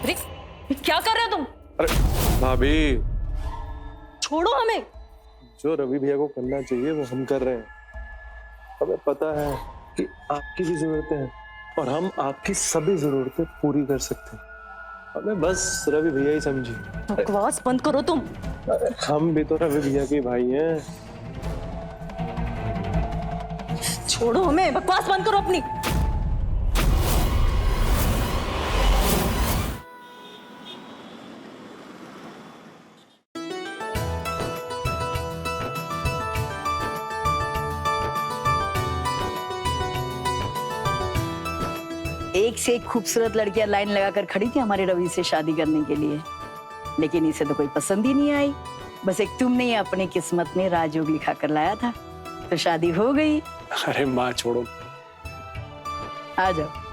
अरे क्या कर रहे हो तुम? अरे भाभी, छोड़ो हमें। जो रवि भैया को करना चाहिए वो हम कर रहे हैं। हमें पता है कि आपकी भी जरूरतें हैं और हम आपकी सभी जरूरतें पूरी कर सकते हैं। हमें बस रवि भैया ही समझिए। बकवास बंद करो तुम। अरे हम भी तो रवि भैया के भाई हैं। छोड़ो हमें, बकवास बंद करो अपनी। एक से एक खूबसूरत लड़कियां लाइन लगाकर खड़ी थी हमारे रवि से शादी करने के लिए, लेकिन इसे तो कोई पसंद ही नहीं आई। बस एक तुमने अपनी किस्मत में राजयोग लिखा कर लाया था, तो शादी हो गई। अरे माँ छोड़ो। आ जाओ।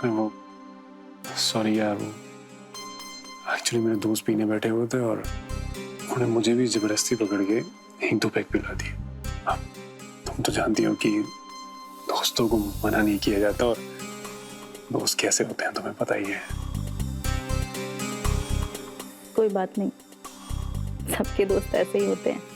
अरे वो सॉरी यार, वो एक्चुअली मेरे दोस्त पीने बैठे हुए थे और उन्होंने मुझे भी जबरदस्ती पकड़ के एक दो पैक पिला दिए। अब तुम तो जानती हो कि दोस्तों को मना नहीं किया जाता और दोस्त कैसे होते हैं तुम्हें पता ही है। कोई बात नहीं, सबके दोस्त ऐसे ही होते हैं।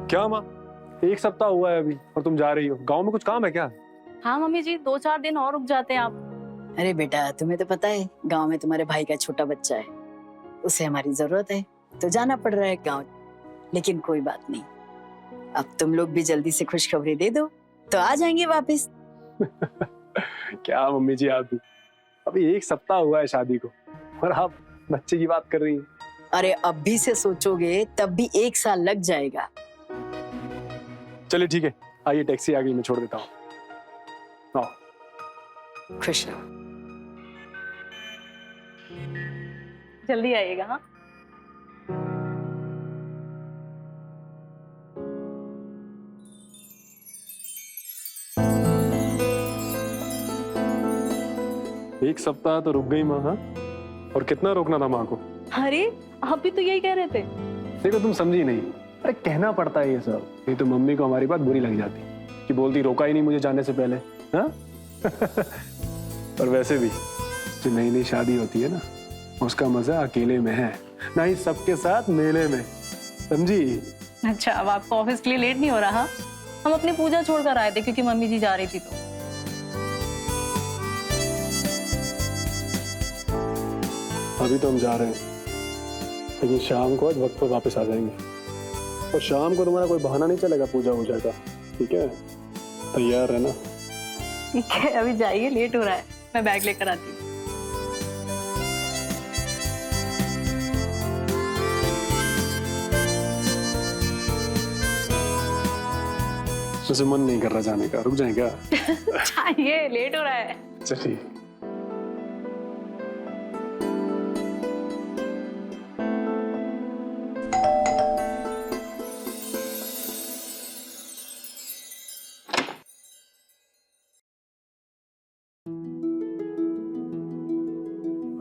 क्या माँ, एक सप्ताह हुआ है अभी और तुम जा रही हो? गांव में कुछ काम है क्या? हाँ मम्मी जी, 2-4 दिन और रुक जाते हैं आप। अरे बेटा, तुम्हें तो पता है गांव में तुम्हारे भाई का छोटा बच्चा है, उसे हमारी जरूरत है, तो जाना पड़ रहा है गांव। लेकिन कोई बात नहीं, अब तुम लोग भी जल्दी से खुशखबरी दे दो तो आ जाएंगे वापस। क्या मम्मी जी, आप भी अभी एक सप्ताह हुआ है शादी को और आप बच्चे की बात कर रही हैं। अरे अब भी से सोचोगे तब भी 1 साल लग जाएगा। चलिए ठीक है, आइए टैक्सी आ गई, मैं छोड़ देता हूँ। आओ। खुश रहो। जल्दी आइएगा। हाँ, एक सप्ताह तो रुक गई माँ। हाँ, और कितना रोकना था माँ को? अरे आप भी तो यही कह रहे थे। देखो तुम समझी नहीं, अरे कहना पड़ता है ये सब, नहीं तो मम्मी को हमारी बात बुरी लग जाती कि बोलती रोका ही नहीं मुझे जाने से पहले। हाँ और वैसे भी जो नई नई शादी होती है ना, उसका मजा अकेले में है, ना ही सबके साथ मेले में, समझी? अच्छा, अब आपको ऑफिस के लिए लेट नहीं हो रहा? हम अपनी पूजा छोड़कर आए थे क्योंकि मम्मी जी जा रही थी तो। अभी तो हम जा रहे हैं, लेकिन शाम को आज वक्त पर वापस आ जाएंगे। और शाम को तुम्हारा कोई बहाना नहीं चलेगा पूजा वूजा का, ठीक है? तैयार रहना। ठीक है, अभी जाइए, लेट हो रहा है, मैं बैग लेकर आती हूँ। वैसे मन नहीं कर रहा जाने का, रुक जाएगा? जाइए, लेट हो रहा है। चलिए।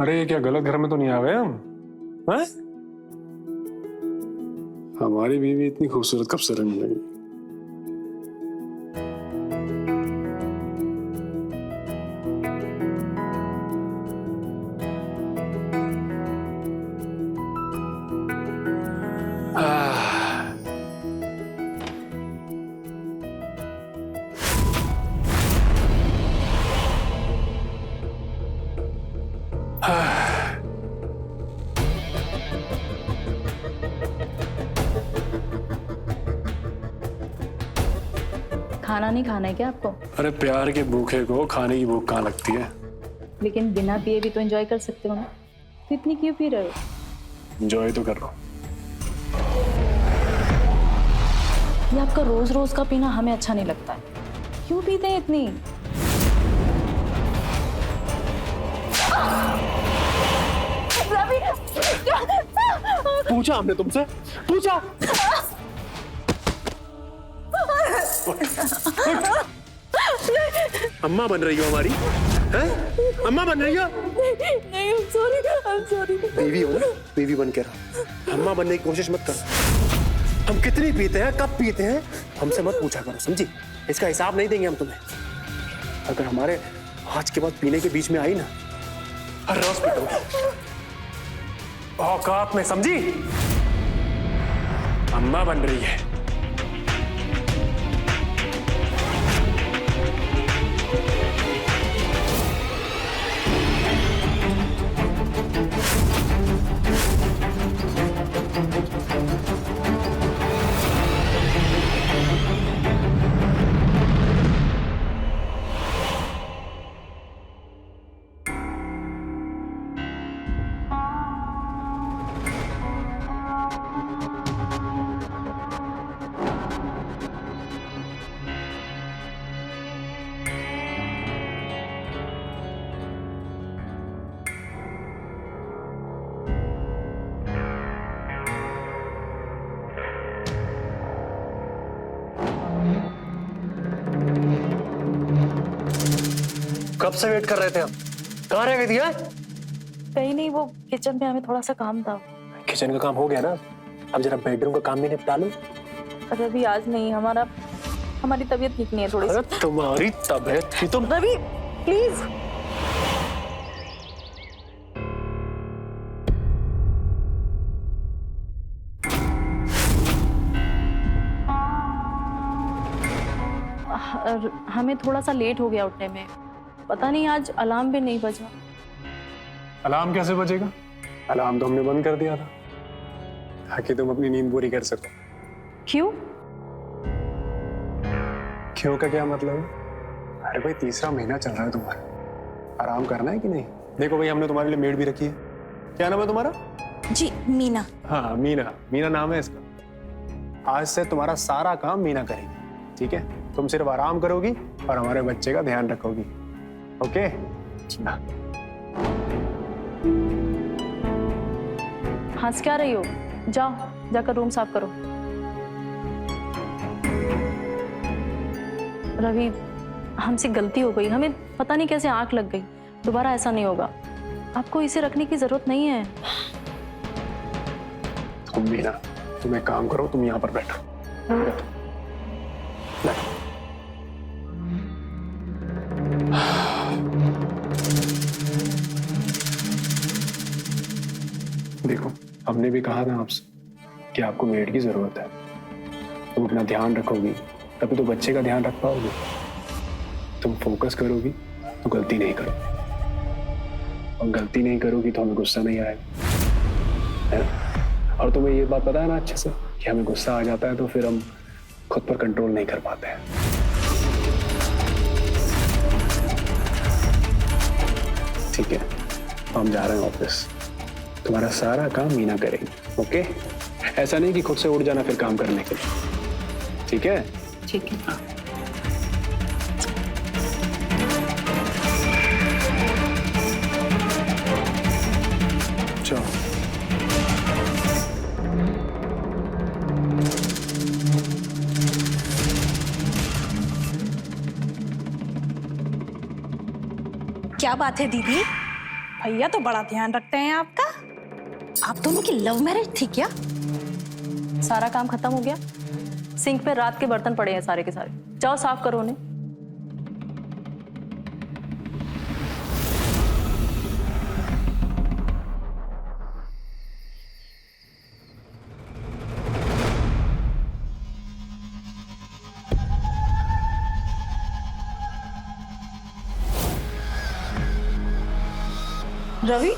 अरे क्या गलत घर में तो नहीं आ गए हम? हैं? हमारी बीवी इतनी खूबसूरत कब से रहने लगी? खाना नहीं खाना है क्या आपको? अरे प्यार के भूखे को खाने की भूख कहाँ लगती है? लेकिन बिना पिए भी तो एंजॉय कर सकते हो ना, तो इतनी क्यों पी रहे हो? एंजॉय तो कर रहा हूँ। ये आपका रोज रोज का पीना हमें अच्छा नहीं लगता है। क्यों पीते हैं इतनी? रवि! पूछा हमने तुमसे? पूछा? अम्मा बन रही हो हमारी? हैं? अम्मा बन रही हो? नहीं, I'm sorry। बीवी हो ना, बीवी बन के रहो। अम्मा बनने की कोशिश मत करो। हम कितनी पीते हैं, कब पीते हैं, हमसे मत पूछा करो, समझी? इसका हिसाब नहीं देंगे हम तुम्हें। अगर हमारे आज के बाद पीने के बीच में आई ना, हर रोज पीटोगे। औकात में, समझी? अम्मा बन रही है। कब से वेट कर रहे थे हम? कहाँ रह गई थी? कहीं नहीं, वो किचन में हमें थोड़ा सा काम था। किचन का काम हो गया ना, अब जरा बेडरूम का काम भी निपटा लो। रवि आज नहीं, हमारी तबीयत ठीक नहीं है थोड़ी सी। अरे तुम्हारी तबीयत की तो रवि प्लीज। हमें थोड़ा सा लेट हो गया उठने में, पता नहीं आज अलार्म भी नहीं बजा। अलार्म कैसे बजेगा? अलार्म तो हमने बंद कर दिया था ताकि तुम अपनी नींद पूरी कर सको। क्यों? क्यों का क्या मतलब है? अरे भाई तीसरा महीना चल रहा है तुम्हारा, आराम करना है कि नहीं? देखो भाई हमने तुम्हारे लिए मेड भी रखी है। क्या नाम है तुम्हारा? जी मीना। हाँ मीना, मीना नाम है इसका। आज से तुम्हारा सारा काम मीना करेगी, ठीक है? तुम सिर्फ आराम करोगी और हमारे बच्चे का ध्यान रखोगी। ओके? हंस क्या रही हो? जाओ जाकर रूम साफ करो। रवि, हमसे गलती हो गई, हमें पता नहीं कैसे आंख लग गई। दोबारा ऐसा नहीं होगा। आपको इसे रखने की जरूरत नहीं है। तुम भी ना, तुम एक काम करो, तुम यहाँ पर बैठो। बैठो। देखो, हमने भी कहा था आपसे कि आपको मेड की जरूरत है। तुम अपना ध्यान रखोगी तभी तो बच्चे का ध्यान रख पाओगे। तुम फोकस करोगी तो गलती नहीं करोगी, और गलती नहीं करोगी तो हमें गुस्सा नहीं आएगा, है? और तुम्हें ये बात पता है ना अच्छे से कि हमें गुस्सा आ जाता है तो फिर हम खुद पर कंट्रोल नहीं कर पाते हैं। ठीक है, हम जा रहे हैं ऑफिस। तुम्हारा सारा काम मीना करेगी। ओके? ऐसा नहीं कि खुद से उठ जाना फिर काम करने के लिए। ठीक है? ठीक है। चलो। क्या बात है दीदी? भैया तो बड़ा ध्यान रखते हैं आपका। आप दोनों की लव मैरिज थी क्या? सारा काम खत्म हो गया। सिंक पे रात के बर्तन पड़े हैं सारे के सारे। जाओ साफ करो उन्हें। रवि,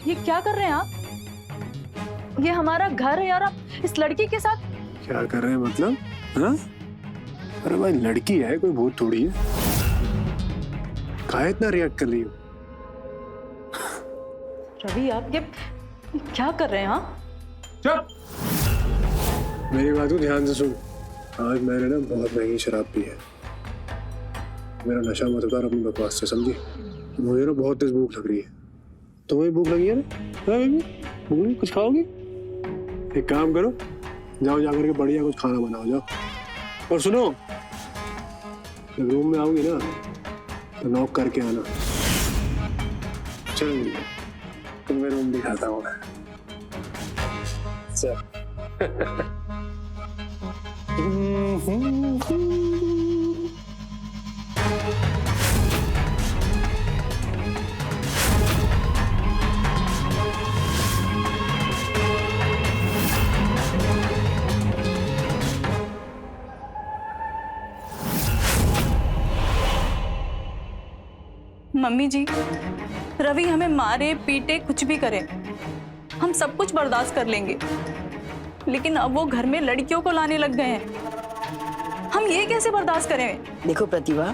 ये क्या कर रहे हैं आप? ये हमारा घर है और आप इस लड़की के साथ क्या कर रहे हैं मतलब? हाँ? अरे भाई, लड़की है, कोई भूत थोड़ी है। काहे इतना रिएक्ट कर रही हो? रवि, आप ये क्या कर रहे हैं? हाँ, चुप! मेरी बात को ध्यान से सुन। आज मैंने ना बहुत महंगी शराब पी है। मेरा नशा मत उतार अपनी बकवास से, समझी? मुझे ना बहुत तेज भूख लग रही है। तुम्हें भूख लगी है ना? हाँ बेबी, भूख लगी? कुछ खाओगी? एक काम करो, जाओ जाकर के बढ़िया कुछ खाना बनाओ, जाओ। और सुनो, जब रूम में आओगी ना तो नॉक करके आना। चल, तुम्हें रूम दिखाता हूँ मैं। चल। मम्मी जी, रवि हमें मारे पीटे कुछ भी करे, हम सब कुछ बर्दाश्त कर लेंगे, लेकिन अब वो घर में लड़कियों को लाने लग गए हैं। हम ये कैसे बर्दाश्त करें? देखो प्रतिभा,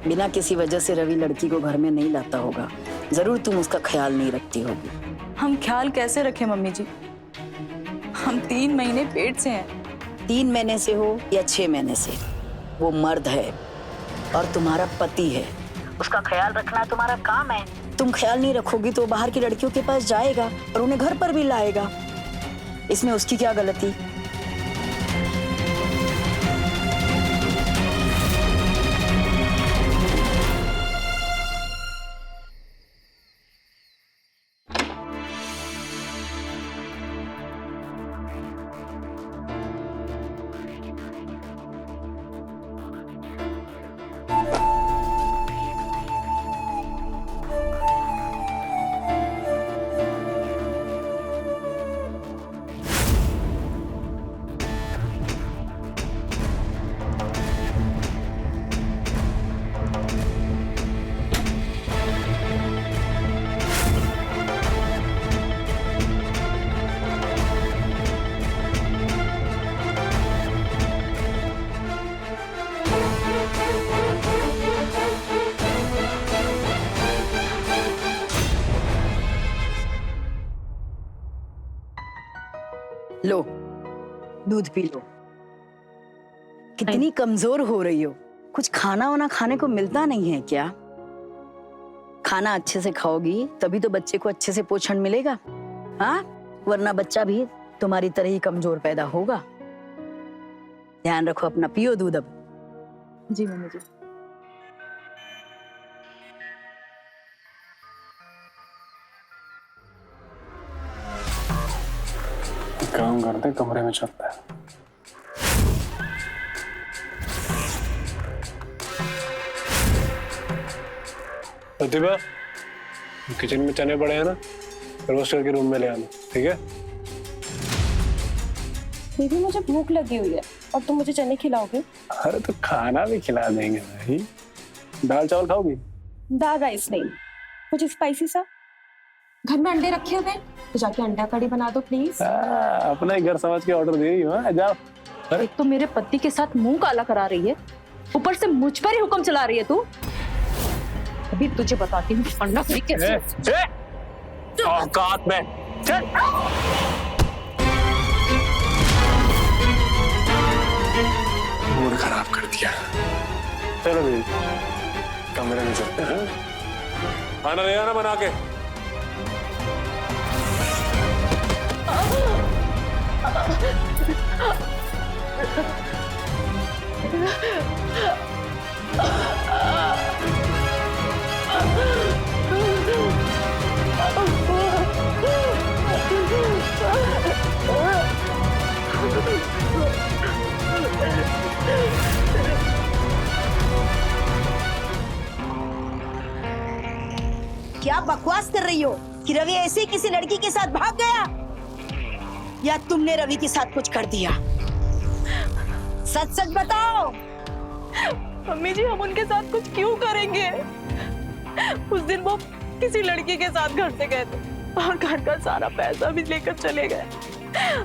बिना किसी वजह से रवि लड़की को घर में नहीं लाता होगा। जरूर तुम उसका ख्याल नहीं रखती होगी। हम ख्याल कैसे रखें मम्मी जी? हम 3 महीने पेट से हैं। 3 महीने से हो या 6 महीने से, वो मर्द है और तुम्हारा पति है। उसका ख्याल रखना तुम्हारा काम है। तुम ख्याल नहीं रखोगी तो बाहर की लड़कियों के पास जाएगा और उन्हें घर पर भी लाएगा। इसमें उसकी क्या गलती? लो, दूध पी लो। कितनी कमजोर हो रही हो, कुछ खाना वाना खाने को मिलता नहीं है क्या? खाना अच्छे से खाओगी तभी तो बच्चे को अच्छे से पोषण मिलेगा, हाँ? वरना बच्चा भी तुम्हारी तरह ही कमजोर पैदा होगा। ध्यान रखो अपना, पियो दूध अब। जी मम्मी जी। काम करते कमरे में चलता है। प्रतिभा, किचन में चने पड़े हैं ना, रोस्ट करके रूम में ले आना, ठीक है? दीदी मुझे भूख लगी हुई है और तुम मुझे चने खिलाओगे? अरे तो खाना भी खिला देंगे भाई। दाल चावल खाओगी? दाल राइस नहीं, कुछ स्पाइसी सा। घर में अंडे रखे हुए हैं तो जाके अंडा कड़ी बना दो प्लीज। अपना ही घर समझ के ऑर्डर दे रही हो, जाओ। एक तो मेरे पति के साथ मुंह काला करा रही है, ऊपर से मुझ पर ही हुक्म चला रही है तू। अभी तुझे बताती हूँ अंडा कड़ी कैसे। औकात में चल। मूड खराब कर दिया। चलो भाई, कमरे में चलते हैं। खाना ले आना बना के। क्या बकवास कर रही हो कि रवि ऐसे ही किसी लड़की के साथ भाग गया, या तुमने रवि के साथ कुछ कर दिया? सच सच बताओ। मम्मी जी, हम उनके साथ कुछ क्यों करेंगे? उस दिन वो किसी लड़की के साथ घर से गए थे और घर का सारा पैसा भी लेकर चले गए।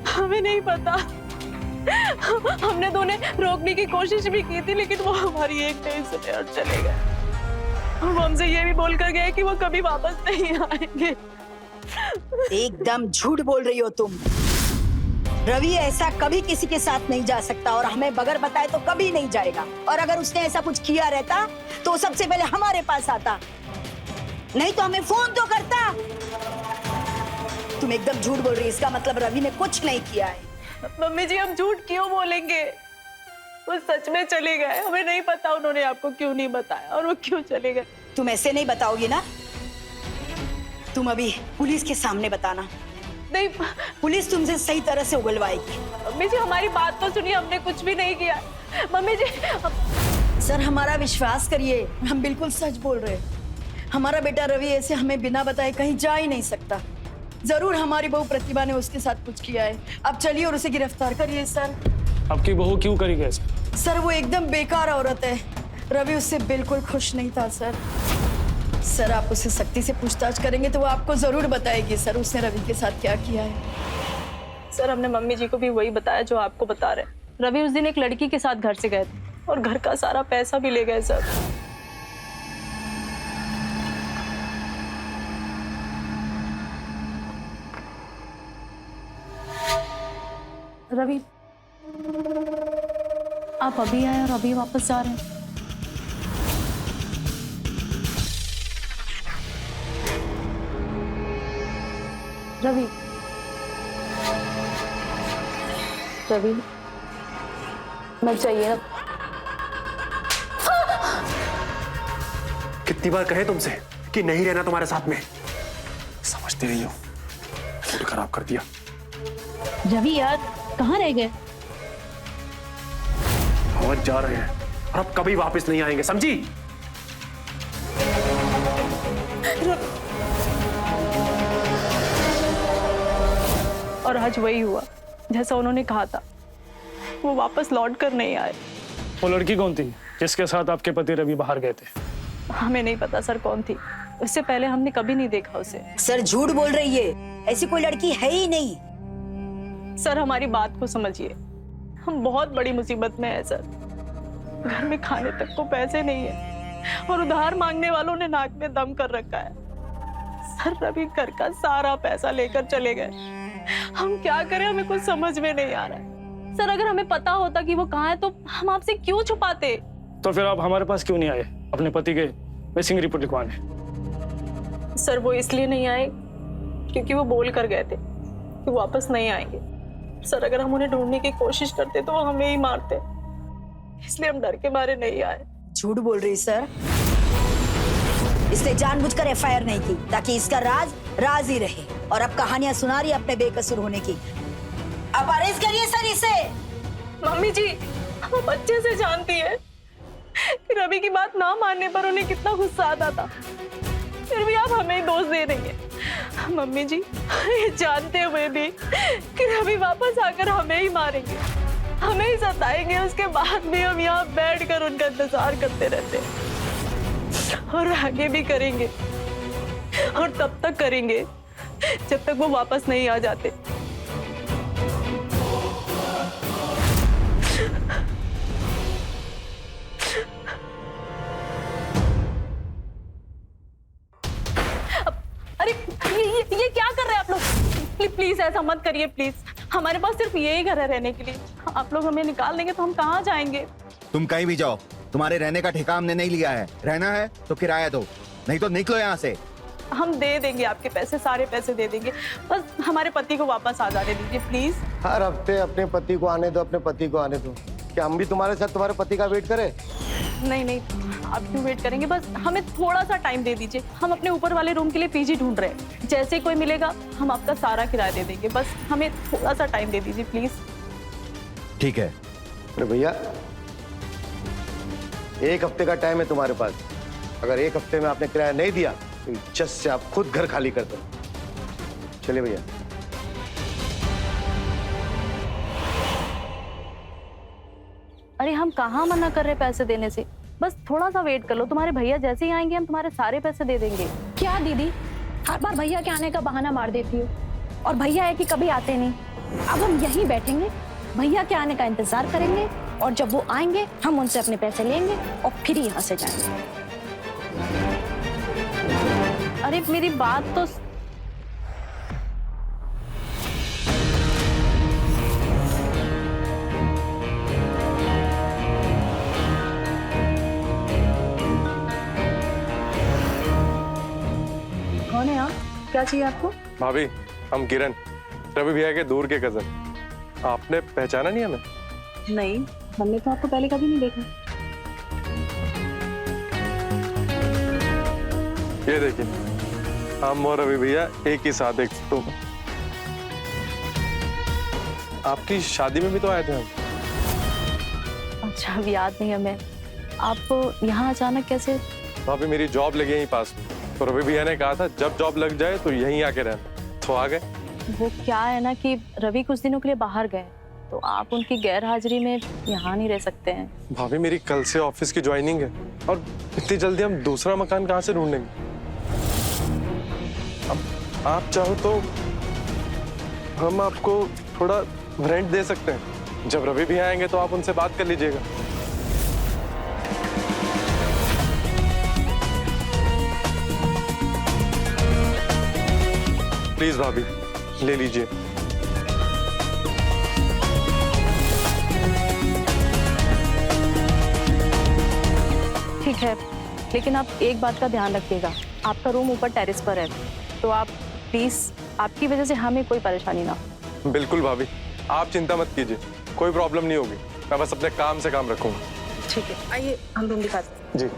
हमें नहीं पता। हमने दोनों रोकने की कोशिश भी की थी, लेकिन वो हमारी एक नहीं सुने और चले गए। और वो हमसे ये भी बोल कर गए कि वो कभी वापस नहीं आएंगे। एकदम झूठ बोल रही हो तुम। रवि ऐसा कभी किसी के साथ नहीं जा सकता और हमें बगैर बताए तो कभी नहीं जाएगा। और अगर उसने ऐसा कुछ किया रहता तो सबसे पहले हमारे पास आता, नहीं तो हमें फोन तो करता। तुम एकदम झूठ बोल रही है, इसका मतलब रवि ने कुछ नहीं किया है। मम्मी जी, हम झूठ क्यों बोलेंगे? वो सच में चले गए। हमें नहीं पता उन्होंने आपको क्यों नहीं बताया और वो क्यों चले गए। तुम ऐसे नहीं बताओगी ना, तुम अभी पुलिस के सामने बताना। नहीं पुलिस तुमसे सही तरह से उगलवाएगी। मम्मी जी, हमारी बात तो सुनिए, हमने कुछ भी नहीं किया। मम्मी जी सर, हमारा विश्वास करिए, हम बिल्कुल सच बोल रहे हैं। हमारा बेटा रवि ऐसे हमें बिना बताए कहीं जा ही नहीं सकता। जरूर हमारी बहू प्रतिभा ने उसके साथ कुछ किया है। अब चलिए और उसे गिरफ्तार करिए सर। आपकी बहू क्यों करी कैसे? सर, वो एकदम बेकार औरत है। रवि उससे बिल्कुल खुश नहीं था सर। सर, आप उससे सख्ती से पूछताछ करेंगे तो वो आपको जरूर बताएगी सर उसने रवि के साथ क्या किया है। सर, हमने मम्मी जी को भी वही बताया जो आपको बता रहे हैं। रवि उस दिन एक लड़की के साथ घर से गए थे और घर का सारा पैसा भी ले गए सर। रवि, आप अभी आए और अभी वापस जा रहे हैं? रवि, रवि, मैं चाहिए ना। कितनी बार कहे तुमसे कि नहीं रहना तुम्हारे साथ में? समझते नहीं हो, मूड खराब कर दिया। रवि यार, कहाँ रह गए? और जा रहे हैं और अब कभी वापस नहीं आएंगे, समझी? और आज वही हुआ जैसा उन्होंने कहा था। वो वापस लौट कर नहीं आए। वो लड़की कौन थी जिसके साथ आपके पति रवि बाहर गए थे? हमें नहीं पता सर कौन थी। उससे पहले हमने कभी नहीं देखा उसे। सर, झूठ बोल रही है, ऐसी कोई लड़की है ही नहीं। सर, हमारी बात को समझिए, हम बहुत बड़ी मुसीबत में है सर। घर में खाने तक को पैसे नहीं है और उधार मांगने वालों ने नाक में दम कर रखा है। सर, रवि घर का सारा पैसा लेकर चले गए। हम क्या करें, हमें कुछ समझ में नहीं आ रहा है। सर अगर हमें पता होता कि वो कहाँ है तो हम आपसे क्यों छुपाते? तो फिर आप हमारे पास क्यों नहीं आए अपने पति के मिसिंग रिपोर्ट लिखवाने? सर वो इसलिए नहीं आए क्योंकि वो बोल कर गए थे कि वापस नहीं आएंगे। सर अगर हम उन्हें ढूंढने की कोशिश करते तो वो हमें ही मारते, इसलिए हम डर के मारे नहीं आए। झूठ बोल रही सर। इसने जानबूझकर एफआईआर नहीं की ताकि इसका राज राज ही रहे, और अब कहानियां सुना रही अपने बेकसूर होने की। अब अरेस्ट करिए सर इसे। मम्मी जी हम अच्छे से जानती है कि रवि की बात ना मानने पर उन्हें कितना गुस्सा आता था, फिर भी आप हमें ही दोष दे रही हैं। मम्मी जी ये जानते हुए भी कि रवि वापस आकर हमें ही मारेंगे, हमें ही सताएंगे, उसके बाद भी हम यहाँ बैठकर उनका इंतजार करते रहते और आगे भी करेंगे, और तब तक करेंगे जब तक वो वापस नहीं आ जाते। अरे ये क्या कर रहे हैं आप लोग? प्लीज ऐसा मत करिए प्लीज। हमारे पास सिर्फ यही घर है रहने के लिए। आप लोग हमें निकाल देंगे तो हम कहाँ जाएंगे? तुम कहीं भी जाओ, तुम्हारे रहने का ठेका हमने नहीं लिया है। रहना है तो किराया दो, नहीं तो निकलो यहाँ से। हम दे देंगे आपके पैसे, सारे पैसे दे देंगे, बस हमारे पति को वापस आ जाने दीजिए प्लीज। हर हफ्ते अपने पति को आने दो, अपने पति को आने दो। क्या हम भी तुम्हारे साथ तुम्हारे पति का वेट करें? नहीं नहीं, आप क्यों वेट करेंगे? बस हमें थोड़ा सा टाइम दे दीजिए। हम अपने ऊपर वाले रूम के लिए पीजी ढूंढ रहे हैं, जैसे कोई मिलेगा हम आपका सारा किराया दे देंगे। बस हमें थोड़ा सा टाइम दे दीजिए प्लीज। ठीक है। अरे भैया, 1 हफ्ते का टाइम है तुम्हारे पास। अगर 1 हफ्ते में आपने किराया नहीं दिया तो इज्जत से आप खुद घर खाली कर दो। चलिए भैया। अरे हम कहाँ मना कर रहे पैसे देने से, बस थोड़ा सा वेट कर लो। तुम्हारे भैया जैसे ही आएंगे हम तुम्हारे सारे पैसे दे देंगे। क्या दीदी, हर बार भैया के आने का बहाना मार देती हो, और भैया है कि कभी आते नहीं। अब हम यहीं बैठेंगे, भैया के आने का इंतजार करेंगे, और जब वो आएंगे हम उनसे अपने पैसे लेंगे और फिर यहाँ से जाएंगे। अरे मेरी बात तो कौन है आप? क्या चाहिए आपको? भाभी, हम किरण, रवि भैया के दूर के कजन। आपने पहचाना नहीं हमें? नहीं, हमने तो आपको पहले कभी नहीं देखा। ये देखिए, हम और रवि भैया एक ही साथ एक फोटो में। आपकी शादी में भी तो आए थे हम। अच्छा, अब याद नहीं हमें। आप यहाँ अचानक कैसे? भाभी मेरी जॉब लगी यहीं पास, तो रवि भैया ने कहा था जब जॉब लग जाए तो यहीं आके रहना, तो आ गए। वो क्या है ना कि रवि कुछ दिनों के लिए बाहर गए, तो आप उनकी गैर हाजिरी में यहाँ नहीं रह सकते हैं। भाभी मेरी कल से ऑफिस की ज्वाइनिंग है, और इतनी जल्दी हम दूसरा मकान कहाँ से ढूंढेंगे? अब आप चाहो तो हम आपको थोड़ा रेंट दे सकते हैं। जब रवि भी आएंगे तो आप उनसे बात कर लीजिएगा। प्लीज भाभी, ले लीजिए। ठीक है, लेकिन आप एक बात का ध्यान रखिएगा, आपका रूम ऊपर टेरेस पर है, तो आप प्लीज, आपकी वजह से हमें कोई परेशानी ना हो। बिल्कुल भाभी, आप चिंता मत कीजिए, कोई प्रॉब्लम नहीं होगी। मैं बस अपने काम से काम रखूंगा। ठीक है, आइए हम रूम दिखाते हैं। जी।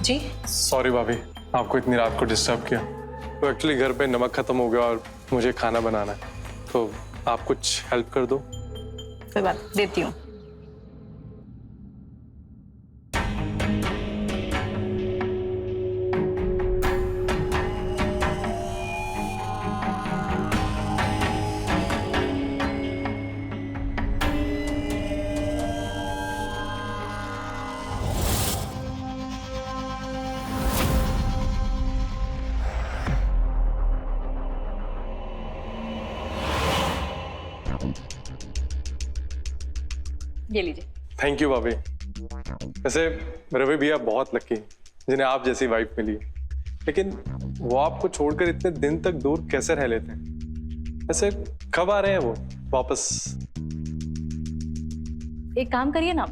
जी सॉरी भाभी, आपको इतनी रात को डिस्टर्ब किया। तो एक्चुअली घर पे नमक खत्म हो गया और मुझे खाना बनाना है, तो आप कुछ हेल्प कर दो। कोई बात, देती हूँ। ये लीजिए। थैंक यू भाभी। वैसे रवि भैया बहुत लकी जिन्हें आप जैसी वाइफ मिली, लेकिन वो आपको छोड़कर इतने दिन तक दूर कैसे रह लेते हैं? वैसे कब आ रहे हैं वो वापस? एक काम करिए ना,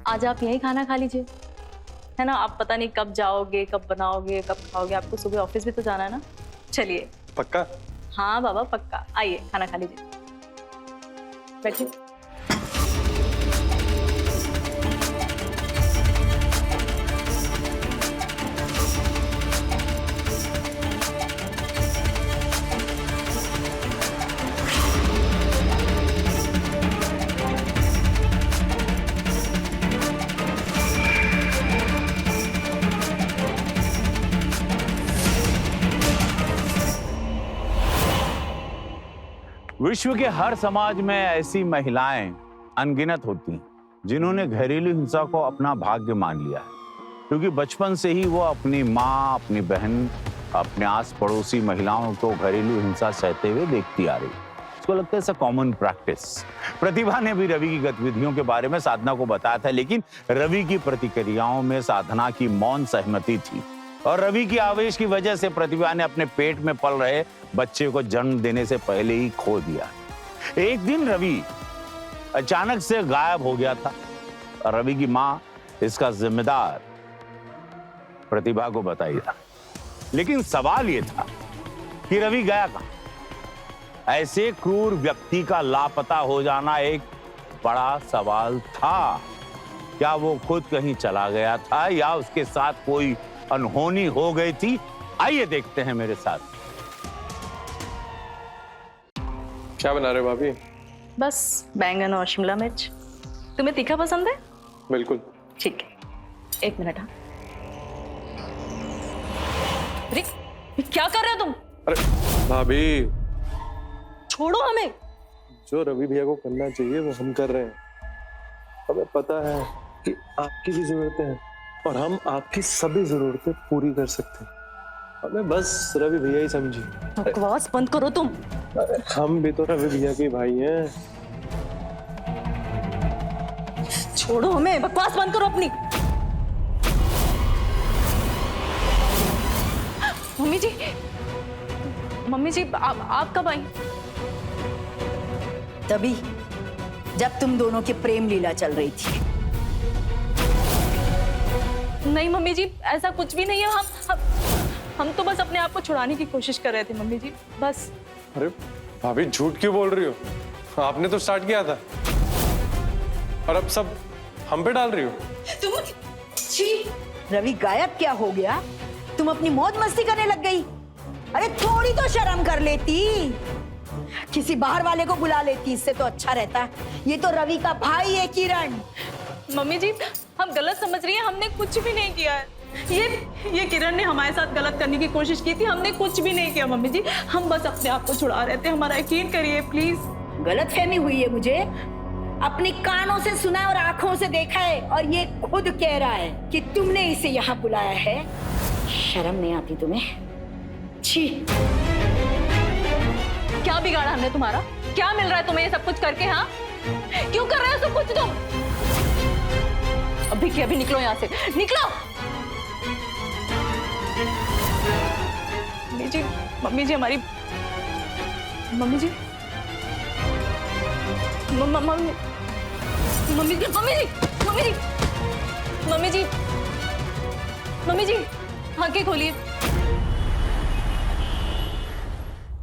आज आप यही खाना खा लीजिए, है ना। आप पता नहीं कब जाओगे, कब बनाओगे, कब खाओगे, आपको सुबह ऑफिस भी तो जाना है ना। चलिए। पक्का? हाँ बाबा पक्का, आइए खाना खा लीजिए, बैठिए। विश्व के हर समाज में ऐसी महिलाएं अनगिनत होती हैं जिन्होंने घरेलू हिंसा को अपना भाग्य मान लिया है, क्योंकि बचपन से ही वो अपनी माँ, अपनी बहन, अपने आस पड़ोसी महिलाओं को घरेलू हिंसा सहते हुए देखती आ रही। उसको लगता है कॉमन प्रैक्टिस। प्रतिभा ने भी रवि की गतिविधियों के बारे में साधना को बताया था, लेकिन रवि की प्रतिक्रियाओं में साधना की मौन सहमति थी और रवि की आवेश की वजह से प्रतिभा ने अपने पेट में पल रहे बच्चे को जन्म देने से पहले ही खो दिया। एक दिन रवि अचानक से गायब हो गया था और रवि की मां इसका जिम्मेदार प्रतिभा को बताई था। लेकिन सवाल यह था कि रवि गया कहां? ऐसे क्रूर व्यक्ति का लापता हो जाना एक बड़ा सवाल था। क्या वो खुद कहीं चला गया था या उसके साथ कोई अनहोनी हो गई थी? आइए देखते हैं मेरे साथ। क्या बना रहे हो भाभी? बस बैंगन और शिमला मिर्च। तुम्हें तीखा पसंद है? बिल्कुल। ठीक है, एक मिनट। हाँ, अरे क्या कर रहे हो तुम? अरे भाभी, छोड़ो हमें। जो रवि भैया को करना चाहिए वो हम कर रहे हैं। हमें पता है कि आपकी भी जरूरतें हैं और हम आपकी सभी जरूरतें पूरी कर सकते हैं। हमें बस रवि भैया ही समझिए। बकवास बंद करो तुम। हम भी तो रवि भैया के भाई हैं। छोड़ो हमें, बकवास बंद करो अपनी। मम्मी जी, मम्मी जी, आप कब आई? तभी जब तुम दोनों की प्रेम लीला चल रही थी। नहीं मम्मी जी, ऐसा कुछ भी नहीं है। हम तो बस अपने आप को छुड़ाने की कोशिश कर रहे थे मम्मी जी, बस। अरे भाभी, झूठ क्यों बोल रही हो? आपने तो स्टार्ट किया था और अब सब हम पे डाल रही हो। तुम छी, रवि गायब क्या हो गया? तुम अपनी मौज मस्ती करने लग गई। अरे थोड़ी तो शर्म कर लेती, किसी बाहर वाले को बुला लेती, इससे तो अच्छा रहता। ये तो रवि का भाई है किरण। मम्मी जी, हम गलत समझ रही हैं, हमने कुछ भी नहीं किया है। ये किरण ने हमारे साथ गलत करने की कोशिश की थी, हमने कुछ भी नहीं किया मम्मी जी। हम बस अपने आप को छुड़ा रहे थे, हमारा यकीन करिए प्लीज। गलतफहमी हुई है मुझे, अपने कानों से सुना और आंखों से देखा है, और ये खुद कह रहा है कि तुमने इसे यहाँ बुलाया है। शर्म नहीं आती तुम्हें? छी। क्या बिगाड़ा हमने तुम्हारा? क्या मिल रहा है तुम्हें ये सब कुछ करके? हाँ, क्यों कर रहे हो सब कुछ तुम? अभी के अभी निकलो यहाँ से, निकलो। मम्मी जी हमारी मम्मी जी मम्मी जी मम्मी जी आंखें खोलिए।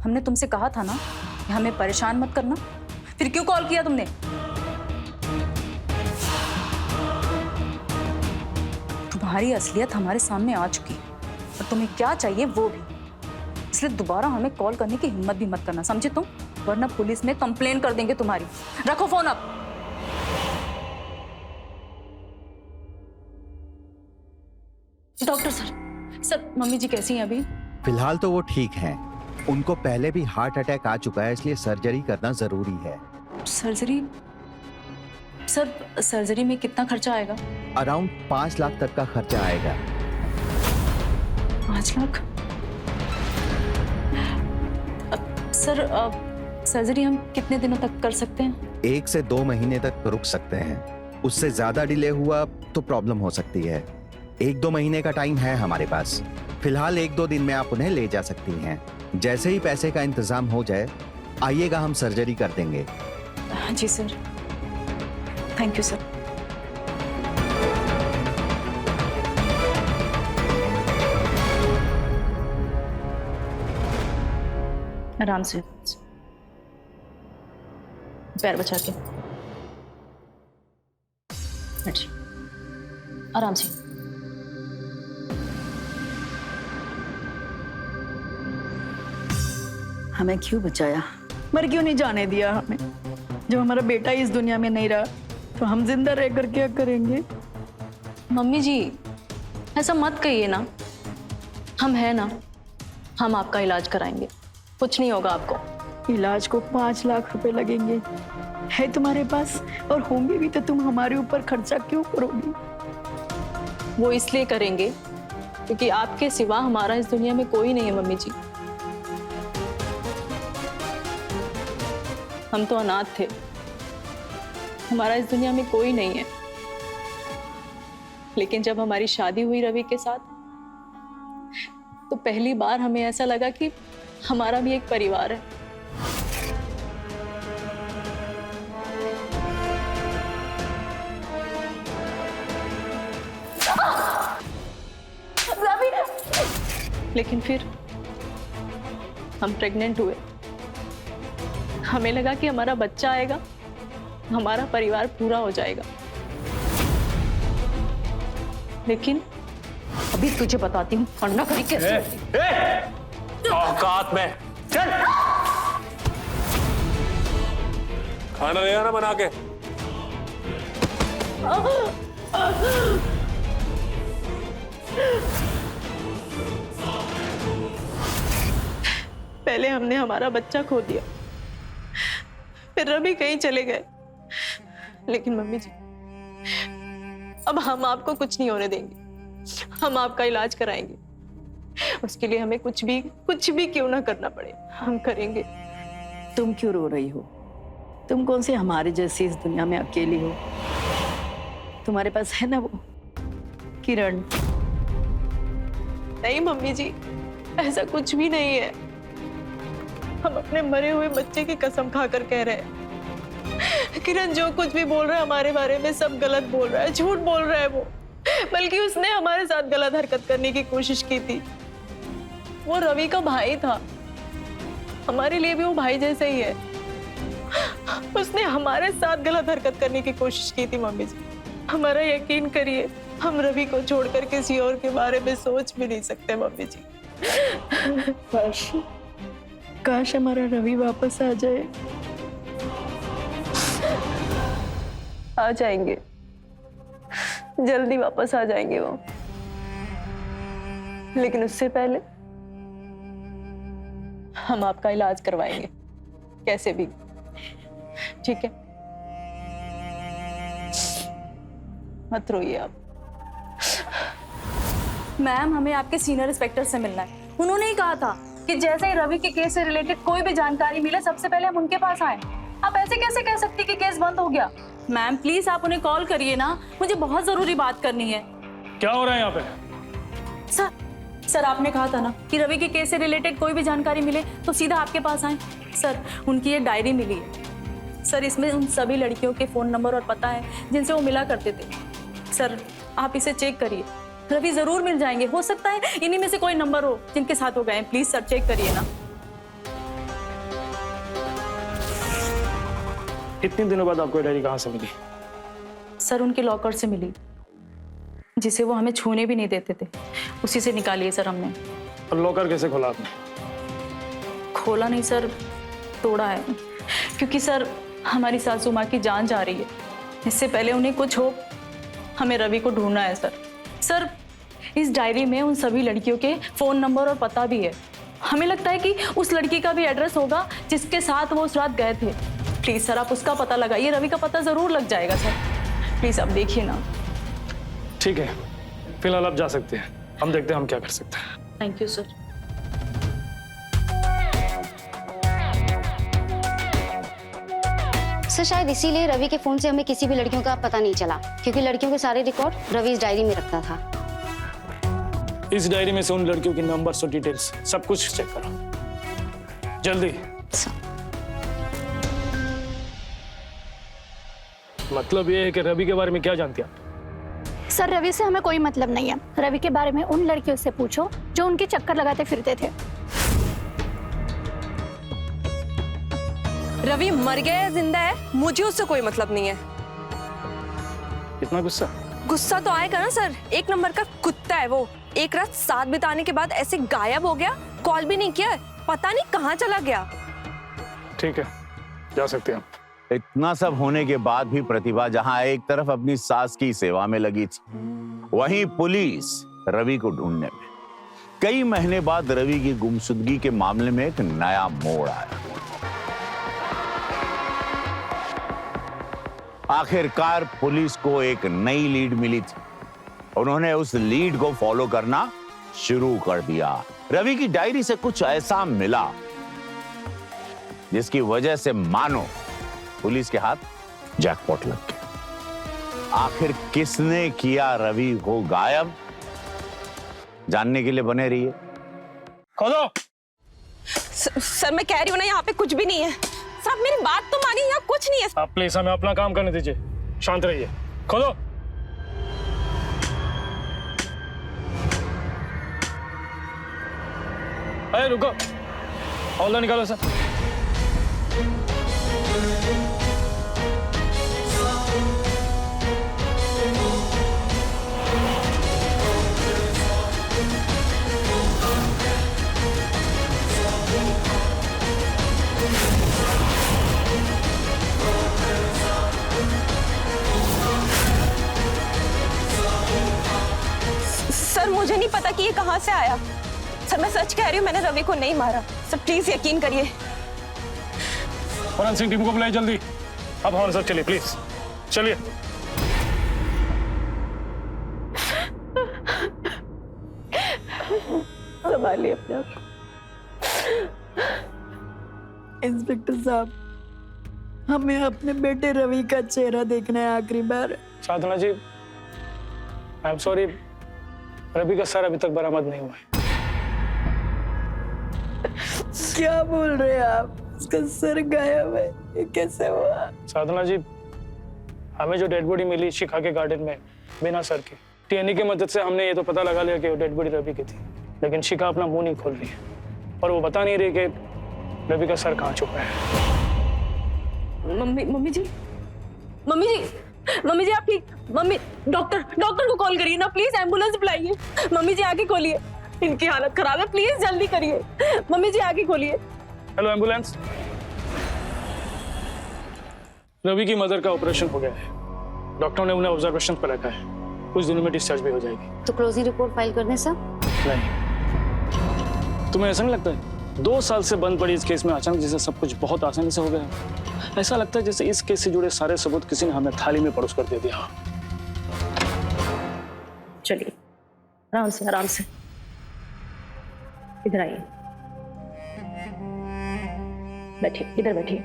हमने तुमसे कहा था ना कि हमें परेशान मत करना, फिर क्यों कॉल किया तुमने? तुम्हारी असलियत हमारे सामने आ चुकी है और तुम्हें क्या चाहिए वो भी, इसलिए दोबारा हमें कॉल करने की हिम्मत भी मत करना, समझे तुम? वरना पुलिस में कंप्लेन कर देंगे तुम्हारी। रखो फोन अब। डॉक्टर सर, मम्मी जी कैसी हैं अभी? फिलहाल तो वो ठीक हैं। उनको पहले भी हार्ट अटैक आ चुका है, इसलिए सर्जरी करना जरूरी है। सर्जरी? सर, सर्जरी में कितना खर्चा आएगा? अराउंड 5 लाख तक का खर्चा आएगा। 5 लाख? सर, सर्जरी हम कितने दिनों तक कर सकते हैं? 1 से 2 महीने तक रुक सकते हैं। उससे ज्यादा डिले हुआ तो प्रॉब्लम हो सकती है। 1-2 महीने का टाइम है हमारे पास। फिलहाल 1-2 दिन में आप उन्हें ले जा सकती हैं। जैसे ही पैसे का इंतजाम हो जाए आइएगा, हम सर्जरी कर देंगे। जी सर, थैंक यू सर। आराम से, पैर बचा के बैठ, आराम से। हमें क्यों बचाया? मर क्यों नहीं जाने दिया हमें? जब हमारा बेटा इस दुनिया में नहीं रहा तो हम जिंदा रहकर क्या करेंगे? मम्मी जी ऐसा मत कहिए ना, हम है ना, हम आपका इलाज कराएंगे, कुछ नहीं होगा आपको। इलाज को 5 लाख रुपए लगेंगे, है तुम्हारे पास? और होंगे भी तो तुम हमारे ऊपर खर्चा क्यों करोगी? वो इसलिए करेंगे क्योंकि आपके सिवा हमारा इस दुनिया में कोई नहीं है मम्मी जी। हम तो अनाथ थे, हमारा इस दुनिया में कोई नहीं है। लेकिन जब हमारी शादी हुई रवि के साथ, तो पहली बार हमें ऐसा लगा कि हमारा भी एक परिवार है। लेकिन फिर हम प्रेग्नेंट हुए, हमें लगा कि हमारा बच्चा आएगा, हमारा परिवार पूरा हो जाएगा। लेकिन अभी तुझे बताती हूँ अन्ना करी कैसे होती है। औकात में चल, खाना ले आना बना के। पहले हमने हमारा बच्चा खो दिया, फिर रवि कहीं चले गए। लेकिन मम्मी जी अब हम आपको कुछ नहीं होने देंगे, हम आपका इलाज कराएंगे। उसके लिए हमें कुछ भी क्यों ना करना पड़े, हम करेंगे। तुम क्यों रो रही हो? तुम कौन से हमारे जैसी इस दुनिया में अकेली हो? तुम्हारे पास है ना वो किरण। नहीं मम्मी जी, ऐसा कुछ भी नहीं है। हम अपने मरे हुए बच्चे की कसम खाकर कह रहे हैं, किरण जो कुछ भी बोल रहा है हमारे बारे में सब गलत बोल रहा है, झूठ बोल रहा है वो। बल्कि उसने हमारे साथ गलत हरकत करने की कोशिश की थी। वो रवि का भाई था, हमारे लिए भी वो भाई जैसे ही है। उसने हमारे साथ गलत हरकत करने की कोशिश की थी मम्मी जी। हमारा यकीन करिए, हम रवि को छोड़कर किसी और के बारे में सोच भी नहीं सकते मम्मी जी। काश हमारा रवि वापस आ जाए। आ जाएंगे, जल्दी वापस आ जाएंगे वो। लेकिन उससे पहले हम आपका इलाज करवाएंगे कैसे भी, ठीक है? मत रोइए आप। मैम, हमें आपके सीनियर इंस्पेक्टर से मिलना है। उन्होंने ही कहा था कि जैसे ही रवि के केस से रिलेटेड कोई भी जानकारी मिले सबसे पहले हम उनके पास आए। आप ऐसे कैसे कह सकती कि केस बंद हो गया? मैम प्लीज आप उन्हें कॉल करिए ना, मुझे बहुत जरूरी बात करनी है। क्या हो रहा है यहाँ पे? सर आपने कहा था ना कि रवि के केस से रिलेटेड कोई भी जानकारी मिले तो सीधा आपके पास आए। सर उनकी एक डायरी मिली है सर, इसमें उन सभी लड़कियों के फोन नंबर और पता है जिनसे वो मिला करते थे। सर आप इसे चेक करिए, रवि जरूर मिल जाएंगे। हो सकता है इन्हीं में से कोई नंबर हो जिनके साथ हो गए। प्लीज सर चेक करिए ना। इतने दिनों बाद आपको डायरी कहाँ से मिली? सर उनके लॉकर से मिली, जिसे वो हमें छूने भी नहीं देते थे, उसी से निकाली है सर हमने। और लॉकर कैसे खोला आपने? खोला नहीं सर, तोड़ा है। क्योंकि सर हमारी सासू माँ की जान जा रही है, इससे पहले उन्हें कुछ हो हमें रवि को ढूंढना है सर। सर इस डायरी में उन सभी लड़कियों के फोन नंबर और पता भी है। हमें लगता है कि उस लड़की का भी एड्रेस होगा जिसके साथ वो उस रात गए थे। प्लीज सर आप उसका पता लगाइए, रवि का पता जरूर लग जाएगा सर। प्लीज आप देखिए ना। ठीक है, फिलहाल आप जा सकते हैं, हम देखते हैं हम क्या कर सकते हैं। Thank you sir. सर शायद इसीलिए रवि के फोन से हमें किसी भी लड़कियों का पता नहीं चला, क्योंकि लड़कियों के सारे रिकॉर्ड रवि इस डायरी में रखता था। इस डायरी में से उन लड़कियों के नंबर्स और डिटेल्स सब कुछ चेक करो जल्दी। मतलब ये है कि रवि के बारे में क्या जानती आप? सर रवि से हमें कोई मतलब नहीं है। रवि के बारे में उन लड़कियों से पूछो जो उनके चक्कर लगाते फिरते थे। रवि मर गया या जिंदा है मुझे उससे कोई मतलब नहीं है। इतना गुस्सा? गुस्सा तो आएगा ना सर, एक नंबर का कुत्ता है वो। एक रात साथ बिताने के बाद ऐसे गायब हो गया, कॉल भी नहीं किया, पता नहीं कहाँ चला गया। ठीक है, जा सकते हैं। इतना सब होने के बाद भी प्रतिभा जहां एक तरफ अपनी सास की सेवा में लगी थी, वहीं पुलिस रवि को ढूंढने में। कई महीने बाद रवि की गुमशुदगी के मामले में एक नया मोड़ आया। आखिरकार पुलिस को एक नई लीड मिली थी। उन्होंने उस लीड को फॉलो करना शुरू कर दिया। रवि की डायरी से कुछ ऐसा मिला जिसकी वजह से मानो पुलिस के हाथ जैकपॉट लग गया। आखिर किसने किया रवि को गायब, जानने के लिए बने रहिए। खोलो। सर मैं कह रही हूँ ना, यहाँ पे कुछ भी नहीं है। सर आप मेरी बात तो मानिए, यहाँ कुछ नहीं है। आप प्लीज हमें अपना काम करने दीजिए, शांत रहिए। खोलो। अरे रुको, हौला निकालो सर। सर मुझे नहीं पता कि ये कहाँ से आया। सर मैं सच कह रही हूँ, मैंने रवि को नहीं मारा। सर प्लीज यकीन करिए। फॉरेंसिक टीम को बुलाइए जल्दी। अब हमारे साथ चलिए प्लीज, चलिए। संभालिए अपने आप। इंस्पेक्टर साहब, हमें अपने बेटे रवि का चेहरा देखना है आखिरी बार। साधना जी, आई एम सॉरी, रवि का सर अभी तक बरामद नहीं हुआ है। क्या बोल रहे हैं आप? उसका सर गायब है, ये कैसे हुआ? साधना जी, हमें जो डेड बॉडी मिली शिखा के गार्डन में बिना सर के, टीएनए की मदद से हमने ये तो पता लगा लिया कि वो डेड बॉडी रवि की थी, लेकिन शिखा अपना मुंह नहीं खोल रही है और वो बता नहीं रही कि रवि का सर कहाँ छुपा है। मम्मी जी आप ठीक? मम्मी डॉक्टर को कॉल करिए ना प्लीज, एम्बुलेंस बुलाइए। मम्मी जी आगे खोलिए, इनकी हालत खराब है, प्लीज जल्दी करिए। मम्मी जी आगे खोलिए। Hello ambulance. रवि की मदर का ऑपरेशन हो गया है, डॉक्टर ने उन्हें ऑब्जर्वेशन पर रखा है, कुछ दिनों में डिस्चार्ज भी हो जाएगी। तो क्लोजिंग रिपोर्ट फाइल कर दें सर? नहीं, तुम्हें ऐसा नहीं लगता है 2 साल से बंद पड़ी इस केस में अचानक जैसे सब कुछ बहुत आसानी से हो गया? ऐसा लगता है जैसे इस केस से जुड़े सारे सबूत किसी ने हमें थाली में परोस कर दे दिया। चलिए आराम से आराम से, इधर आइए, बैठिए, इधर बैठिए।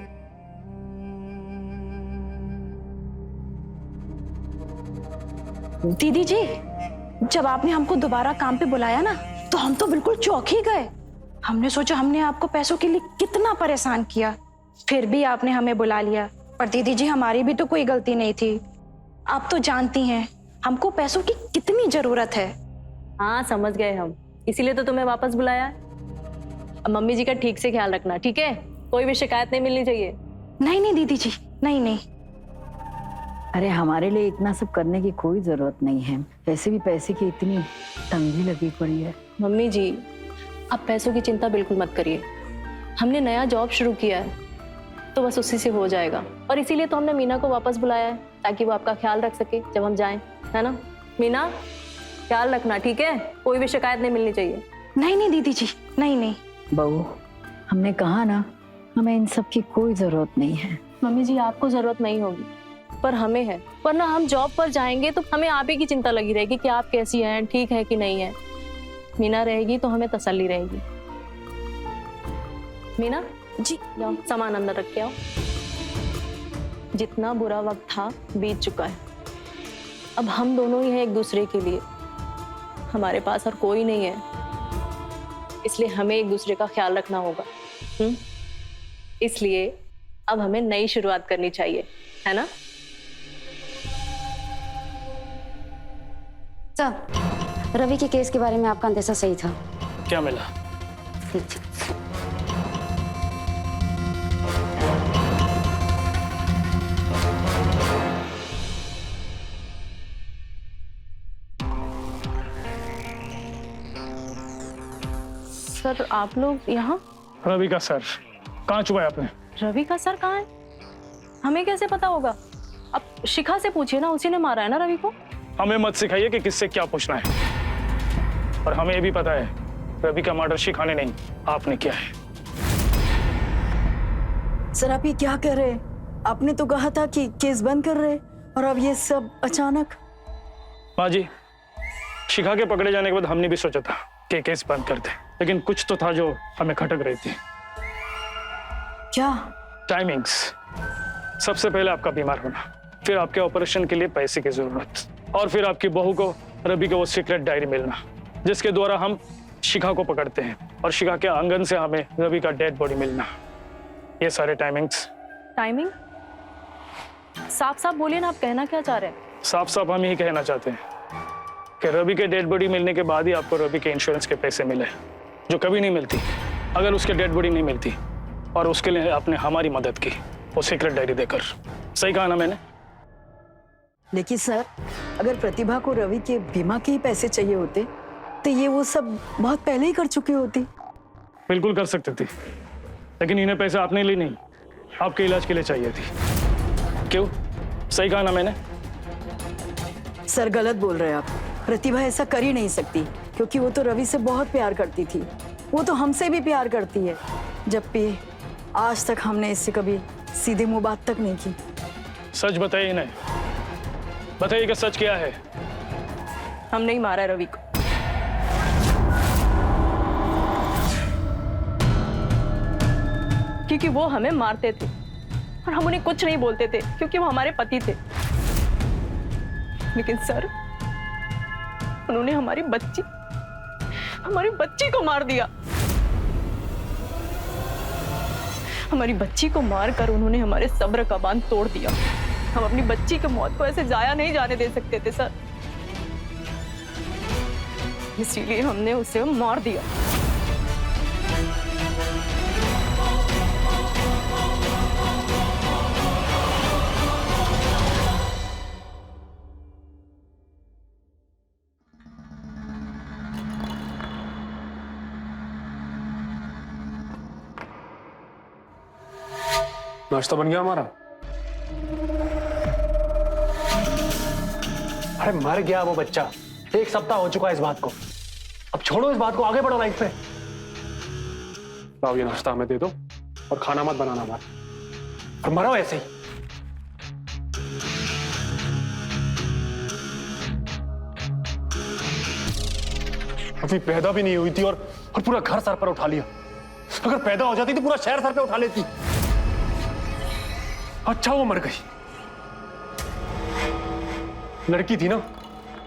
दीदी जी, जब आपने हमको दोबारा काम पे बुलाया ना, तो हम तो बिल्कुल चौंक ही गए। हमने सोचा हमने आपको पैसों के लिए कितना परेशान किया, फिर भी आपने हमें बुला लिया। पर दीदी जी, हमारी भी तो कोई गलती नहीं थी। आप तो जानती हैं हमको पैसों की कितनी जरूरत है। हाँ समझ गए हम, इसीलिए तो तुम्हें वापस बुलाया। अब मम्मी जी का ठीक से ख्याल रखना, ठीक है? कोई भी शिकायत नहीं मिलनी चाहिए। नहीं दीदी जी, नहीं। अरे हमारे लिए इतना सब करने की कोई जरूरत नहीं है, वैसे भी पैसे की इतनी तंगी लगी पड़ी है। मम्मी जी अब पैसों की चिंता बिल्कुल मत करिए, हमने नया जॉब शुरू किया है तो बस उसी से हो जाएगा। और इसीलिए तो हमने मीना को वापस बुलाया है, ताकि वो आपका ख्याल रख सके जब हम जाएं, है ना? मीना ख्याल रखना, ठीक है? कोई भी शिकायत नहीं मिलनी चाहिए। नहीं दीदी जी, नहीं। बहू, हमने कहा ना, हमें इन सब की कोई जरूरत नहीं है। मम्मी जी आपको जरूरत नहीं होगी, पर हमें है, वरना हम जॉब पर जाएंगे तो हमें आप ही की चिंता लगी रहेगी कि आप कैसी हैं, ठीक है कि नहीं है। मीना रहेगी तो हमें तसल्ली रहेगी। मीना जी, जाओ सामान अंदर रख के आओ। जितना बुरा वक्त था बीत चुका है। अब हम दोनों ही हैं एक दूसरे के लिए, हमारे पास और कोई नहीं है, इसलिए हमें एक दूसरे का ख्याल रखना होगा। इसलिए अब हमें नई शुरुआत करनी चाहिए, है ना? सर, रवि के केस के बारे में आपका अंदेशा सही था। क्या मिला? सर आप लोग यहाँ? रवि का सर कहाँ छुपा है आपने? रवि का सर कहाँ है? हमें कैसे पता होगा? अब शिखा से पूछिए ना, उसी ने मारा है ना रवि को। हमें मत सिखाइए कि किससे क्या पूछना है। और हमें ये भी पता है रवि का मर्डर शिखा ने नहीं, आपने किया है। सर आप ये क्या कह रहे हैं? आपने तो कहा था कि केस बंद कर रहे, और अब ये सब अचानक। माँ जी, शिखा के पकड़े जाने के बाद हमने भी सोचा था कि केस बंद कर दे, लेकिन कुछ तो था जो हमें खटक रही थी। क्या? टाइमिंग्स। सबसे पहले आपका बीमार होना, फिर आपके ऑपरेशन के लिए पैसे की जरूरत, और फिर आपकी बहू को रवि का वो सीक्रेट डायरी मिलना जिसके द्वारा हम शिखा को पकड़ते हैं, और शिखा के आंगन से हमें रवि का डेड बॉडी मिलना। ये सारे टाइमिंग्स। टाइमिंग? साफ साफ बोलिए ना, आप कहना क्या चाह रहे हैं? साफ साफ हम यही कहना चाहते हैं कि रवि के डेड बॉडी मिलने के बाद ही आपको रवि के इंश्योरेंस के पैसे मिले, जो कभी नहीं मिलती अगर उसके डेड बॉडी नहीं मिलती, और उसके लिए आपने हमारी मदद की वो सीक्रेट डायरी देकर। सही कहा ना मैंने? लेकिन सर, अगर प्रतिभा को रवि के बीमा के ही पैसे चाहिए होते तो ये वो सब बहुत पहले ही कर चुकी होती। बिल्कुल कर सकते थे, लेकिन इन्हें पैसे आपने लिए नहीं, आपके इलाज के लिए चाहिए थी। क्यों? सही कहा ना मैंने? सर गलत बोल रहे हैं आप। प्रतिभा ऐसा कर ही नहीं सकती, क्योंकि वो तो रवि से बहुत प्यार करती थी। वो तो हमसे भी प्यार करती है, जबकि आज तक हमने इससे कभी सीधे मुंह बात तक नहीं की। सच बताइए इन्हें, बताइए कि सच क्या है। हम नहीं मारा है रवि को। क्योंकि वो हमें मारते थे और हम उन्हें कुछ नहीं बोलते थे, क्योंकि वो हमारे पति थे। लेकिन सर, उन्होंने हमारी बच्ची को मार दिया। हमारी बच्ची को मारकर उन्होंने हमारे सब्र का बांध तोड़ दिया। हम अपनी बच्ची की मौत को ऐसे जाया नहीं जाने दे सकते थे सर, इसीलिए हमने उसे मार दिया। नाश्ता बन गया हमारा? अरे मर गया वो बच्चा, 1 सप्ताह हो चुका है इस बात को। अब छोड़ो इस बात को, आगे बढ़ो लाइफ पे। लाओ ये नाश्ता हमें दे दो, और खाना मत बनाना हमारा, और मरो ऐसे ही। अभी पैदा भी नहीं हुई थी और पूरा घर सर पर उठा लिया। अगर पैदा हो जाती तो पूरा शहर सर पे उठा लेती। अच्छा वो मर गई। लड़की थी ना,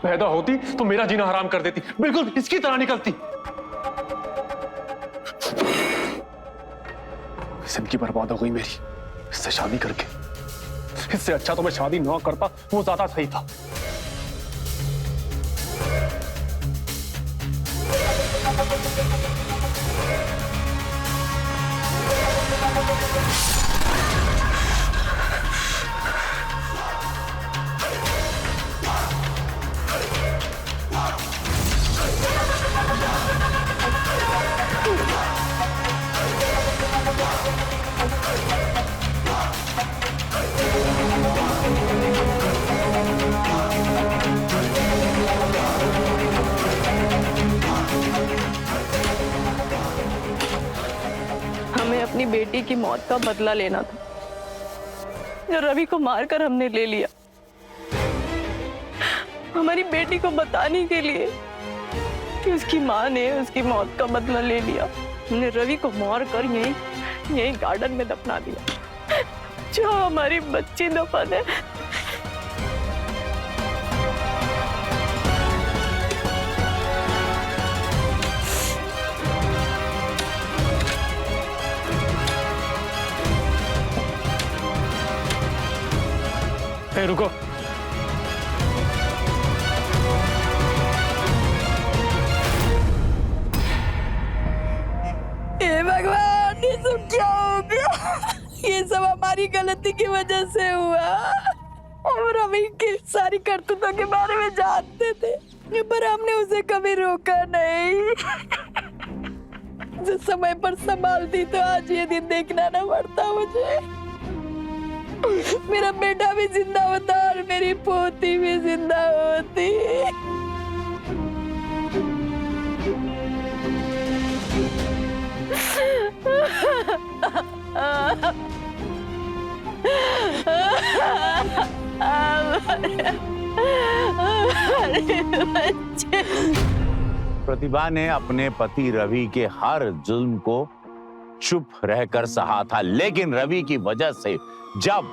पैदा होती तो मेरा जीना हराम कर देती, बिल्कुल इसकी तरह निकलती। जिंदगी बर्बाद हो गई मेरी इससे शादी करके। इससे अच्छा तो मैं शादी ना करता, वो ज्यादा सही था। हमें अपनी बेटी की मौत का बदला लेना था, जो रवि को मारकर हमने ले लिया। हमारी बेटी को बताने के लिए कि उसकी माँ ने उसकी मौत का बदला ले लिया, हमने रवि को मारकर यहीं गार्डन में दफना दिया। जो हमारी बच्ची दफन है। ए, रुको। हे भगवान, ये सब क्या हो गया? ये सब हमारी गलती की वजह से हुआ। और रवि की सारी करतूतों के बारे में जानते थे, पर हमने उसे कभी रोका नहीं। जो समय पर संभालती तो आज ये दिन देखना ना पड़ता मुझे। मेरा बेटा भी जिंदा होता और मेरी पोती भी जिंदा होती। प्रतिभा ने अपने पति रवि के हर जुल्म को चुप रहकर सहा था, लेकिन रवि की वजह से जब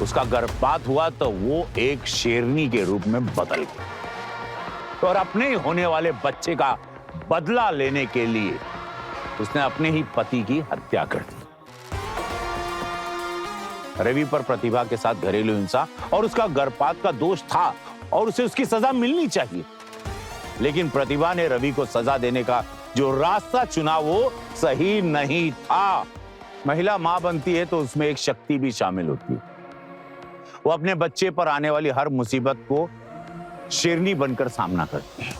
उसका गर्भपात हुआ तो वो एक शेरनी के रूप में बदल गया और अपने ही होने वाले बच्चे का बदला लेने के लिए उसने अपने ही पति की हत्या कर दी। रवि पर प्रतिभा के साथ घरेलू हिंसा और उसका गर्भपात का दोष था और उसे उसकी सजा मिलनी चाहिए, लेकिन प्रतिभा ने रवि को सजा देने का जो रास्ता चुना वो सही नहीं था। महिला मां बनती है तो उसमें एक शक्ति भी शामिल होती है। वो अपने बच्चे पर आने वाली हर मुसीबत को शेरनी बनकर सामना करती है,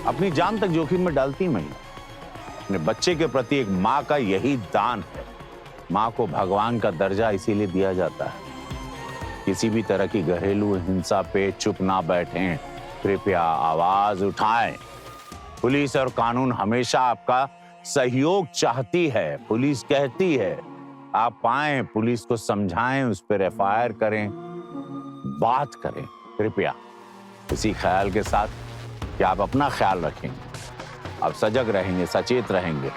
अपनी जान तक जोखिम में डालती महिला। अपने बच्चे के प्रति एक मां का यही दान है। मां को भगवान का दर्जा इसीलिए दिया जाता है। किसी भी तरह की घरेलू हिंसा पे चुप ना बैठें, कृपया आवाज उठाएं। पुलिस और कानून हमेशा आपका सहयोग चाहती है। पुलिस कहती है आप आएं, पुलिस को समझाएं, उस पर एफआईआर करें, बात करें। कृपया इसी ख्याल के साथ कि आप अपना ख्याल रखेंगे, आप सजग रहेंगे, सचेत रहेंगे।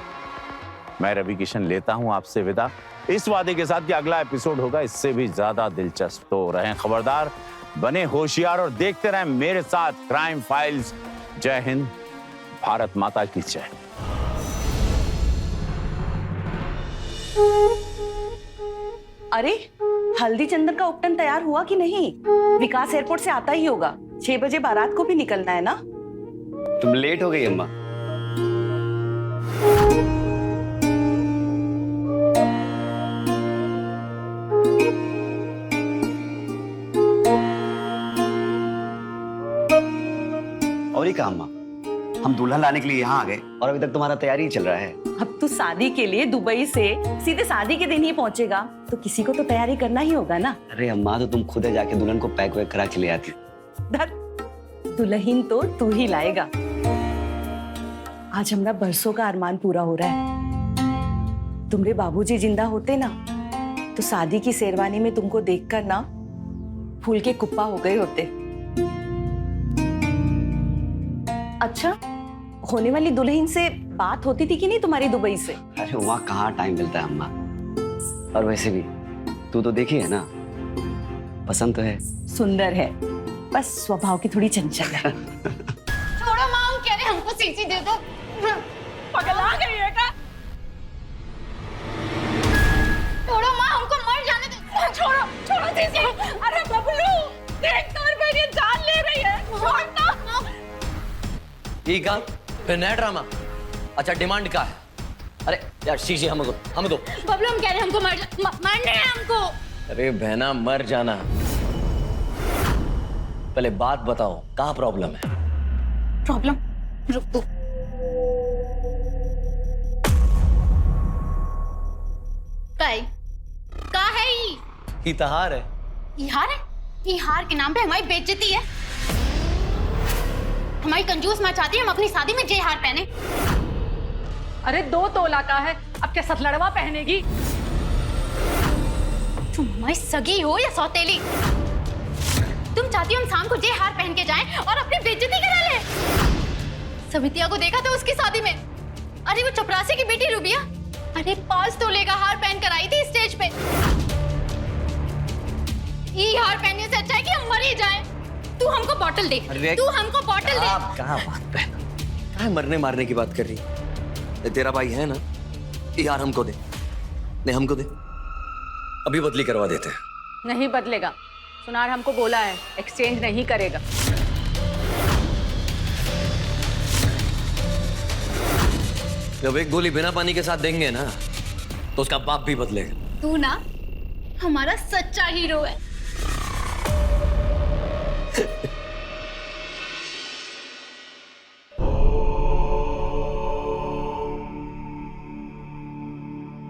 मैं रवि किशन लेता हूं आपसे विदा, इस वादे के साथ कि अगला एपिसोड होगा इससे भी ज्यादा दिलचस्प। तो रहें खबरदार, बने होशियार और देखते रहें मेरे साथ क्राइम फाइल्स। जय हिंद, भारत माता की जय। अरे, हल्दी चंदन का उपटन तैयार हुआ कि नहीं? विकास एयरपोर्ट से आता ही होगा। 6 बजे बारात को भी निकलना है ना? तुम लेट हो गई अम्मा। और ही कहा अम्मा, हम दुल्हन लाने के लिए यहाँ आ गए और अभी तक तुम्हारा तैयारी ही चल रहा है। अब तू शादी के लिए दुबई से सीधे शादी के दिन ही पहुंचेगा, तो किसी को तो तैयारी करना ही होगा ना। अरे अम्मा, तो तुम खुद जाके दुल्हन को पैक वैक करा के ले आती। दुल्हन तो तू ही लाएगा। आज हमारा बरसों का अरमान पूरा हो रहा है। तुम्हारे बाबूजी जिंदा होते ना, तो शादी की शेरवानी में तुमको देखकर ना फूल के कुप्पा हो गए होते। अच्छा, होने वाली दुल्हन से बात होती थी कि नहीं तुम्हारी दुबई से? अरे वहाँ कहाँ टाइम मिलता है अम्मा। और वैसे भी तू तो देखी है ना, पसंद तो है। सुंदर है, बस स्वभाव की थोड़ी चंचल है। छोड़ो माँ, हम कह रहे हैं हमको सीसी दे दो। पगला गई है क्या? छोड़ो माँ, हमको मर जाने दो। छोड़ो, छोड़ो सीसी। अरे बबलू, देख तो मेरी जान ले रही है। छोड़ ना। ठीक है, फिर नया ड्रामा। अच्छा, डिमांड क्या है? अरे यार शीशी हमको बबलू, हम कह रहे हैं हमको मरने हैं हमको। अरे बहना, मर जाना। पहले बात बताओ, कहाँ प्रॉब्लम है? प्रॉब्लम? रुक तू। का है ये तो हार है। ये हार है? ये हार के नाम पे हमारी बेइज्जती है। हमारी कंजूस माँ चाहती है हम अपनी शादी में ये हार पहने। अरे 2 तोला का है, अब क्या सतलड़वा पहनेगी? तुम हमारी सगी हो या सौतेली? तुम चाहती हो हम शाम को ये हार पहन के जाएं और अपनी बेइज्जती करा लें? सवितिया को देखा था उसकी शादी में। अरे वो चपरासी की बेटी रूबिया, अरे 5 तोले का हार पहन कर आई थी स्टेज पे। ये हार पहनने से अच्छा है कि हम मर ही जाएं। तू हमको बॉटल दे, तू हमको बॉटल दे। आप कहाँ बात पे, कहाँ मरने मारने की बात कर रही है? तेरा भाई है ना, यार हमको दे, नहीं हमको दे, अभी बदली करवा देते हैं। नहीं बदलेगा, सुनार हमको बोला है एक्सचेंज नहीं करेगा। जब एक गोली बिना पानी के साथ देंगे ना तो उसका बाप भी बदलेगा। तू ना हमारा सच्चा हीरो है।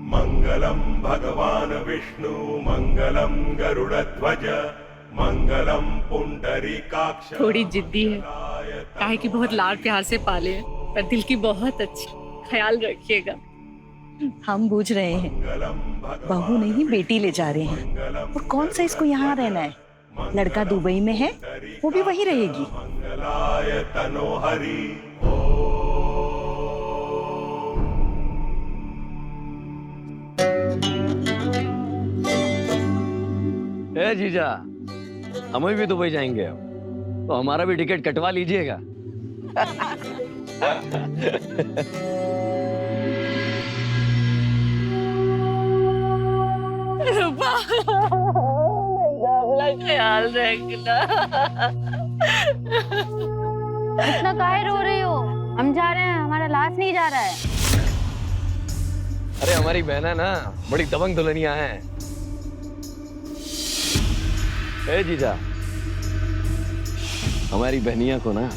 मंगलम भगवान विष्णु मंगलम गरुड़ध्वज मंगलम पुंडरीकाक्ष। थोड़ी जिद्दी है, काहे कि बहुत लाड प्यार से पाले हैं, पर दिल की बहुत अच्छी, ख्याल रखिएगा। हम बूझ रहे हैं, बहू नहीं बेटी ले जा रहे हैं, और कौन सा इसको यहाँ रहना है? लड़का दुबई में है, वो भी वहीं रहेगी। मंगलाय तनोहरि। ए जीजा, हम भी दुबई जाएंगे अब, तो हमारा भी टिकट कटवा लीजिएगा। अपना ख्याल रखना। इतना काहे रो रही हो? हम जा रहे हैं, हमारा लाश नहीं जा रहा है। अरे हमारी बहना ना बड़ी दबंग दुल्हनिया है। ए जीजा, हमारी बहनिया को ना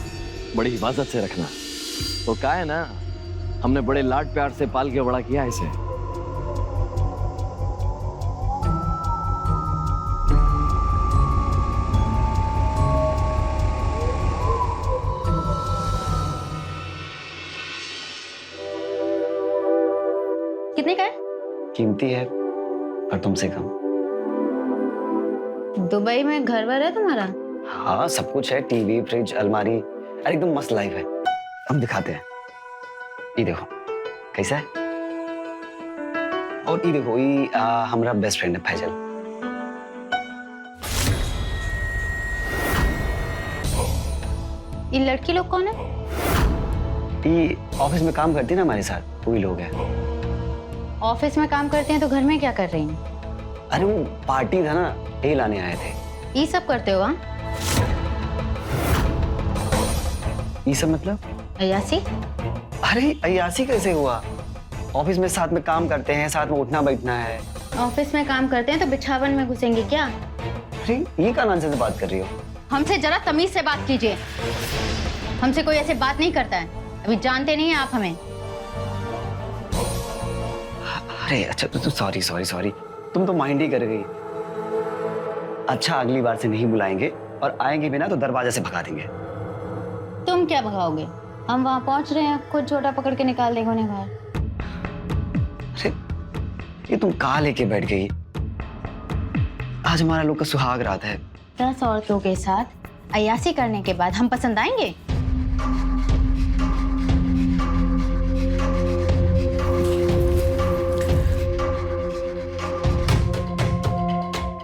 बड़ी हिफाजत से रखना। तो क्या है ना, हमने बड़े लाड प्यार से पाल के बड़ा किया इसे। कितने का है? कीमती है पर तुमसे कम। दुबई में घर वर है तुम्हारा? हाँ सब कुछ है, टीवी फ्रिज अलमारी, अरे एकदम मस्त लाइफ है। हम दिखाते हैं, ये देखो कैसा है। और ये देखो, ये हमारा बेस्ट फ्रेंड है फैजल। ये लड़की लोग कौन है? ये ऑफिस में काम करती है ना हमारे साथ, वही लोग हैं। ऑफिस में काम करते हैं तो घर में क्या कर रही हैं? अरे वो पार्टी था ना, यही लाने आए थे। ये सब करते हो? ये सब मतलब? अय्यासी? अरे अय्यासी कैसे हुआ? ऑफिस में साथ में काम करते हैं, साथ में उठना बैठना है। ऑफिस में काम करते हैं तो बिछावन में घुसेंगे क्या? अरे ये क्या नॉनसेंस बात कर रही हो? हमसे जरा तमीज से बात कीजिए, हमसे कोई ऐसे बात नहीं करता है। अभी जानते नहीं हैं आप हमें। अरे अच्छा तो सॉरी सॉरी सॉरी, तुम तो माइंड ही कर गई। अच्छा अगली बार से नहीं बुलाएंगे, और आएंगे भी ना तो दरवाजे से भगा देंगे। तुम क्या भगाओगे? हम वहां पहुंच रहे हैं, खुद छोटा पकड़ के निकाल देंगे उन्हें बाहर। अरे ये तुम कहाँ लेके बैठ गई? आज हमारा लोग का सुहाग रात है। 10 औरतों के साथ अय्यासी करने के बाद हम पसंद आएंगे?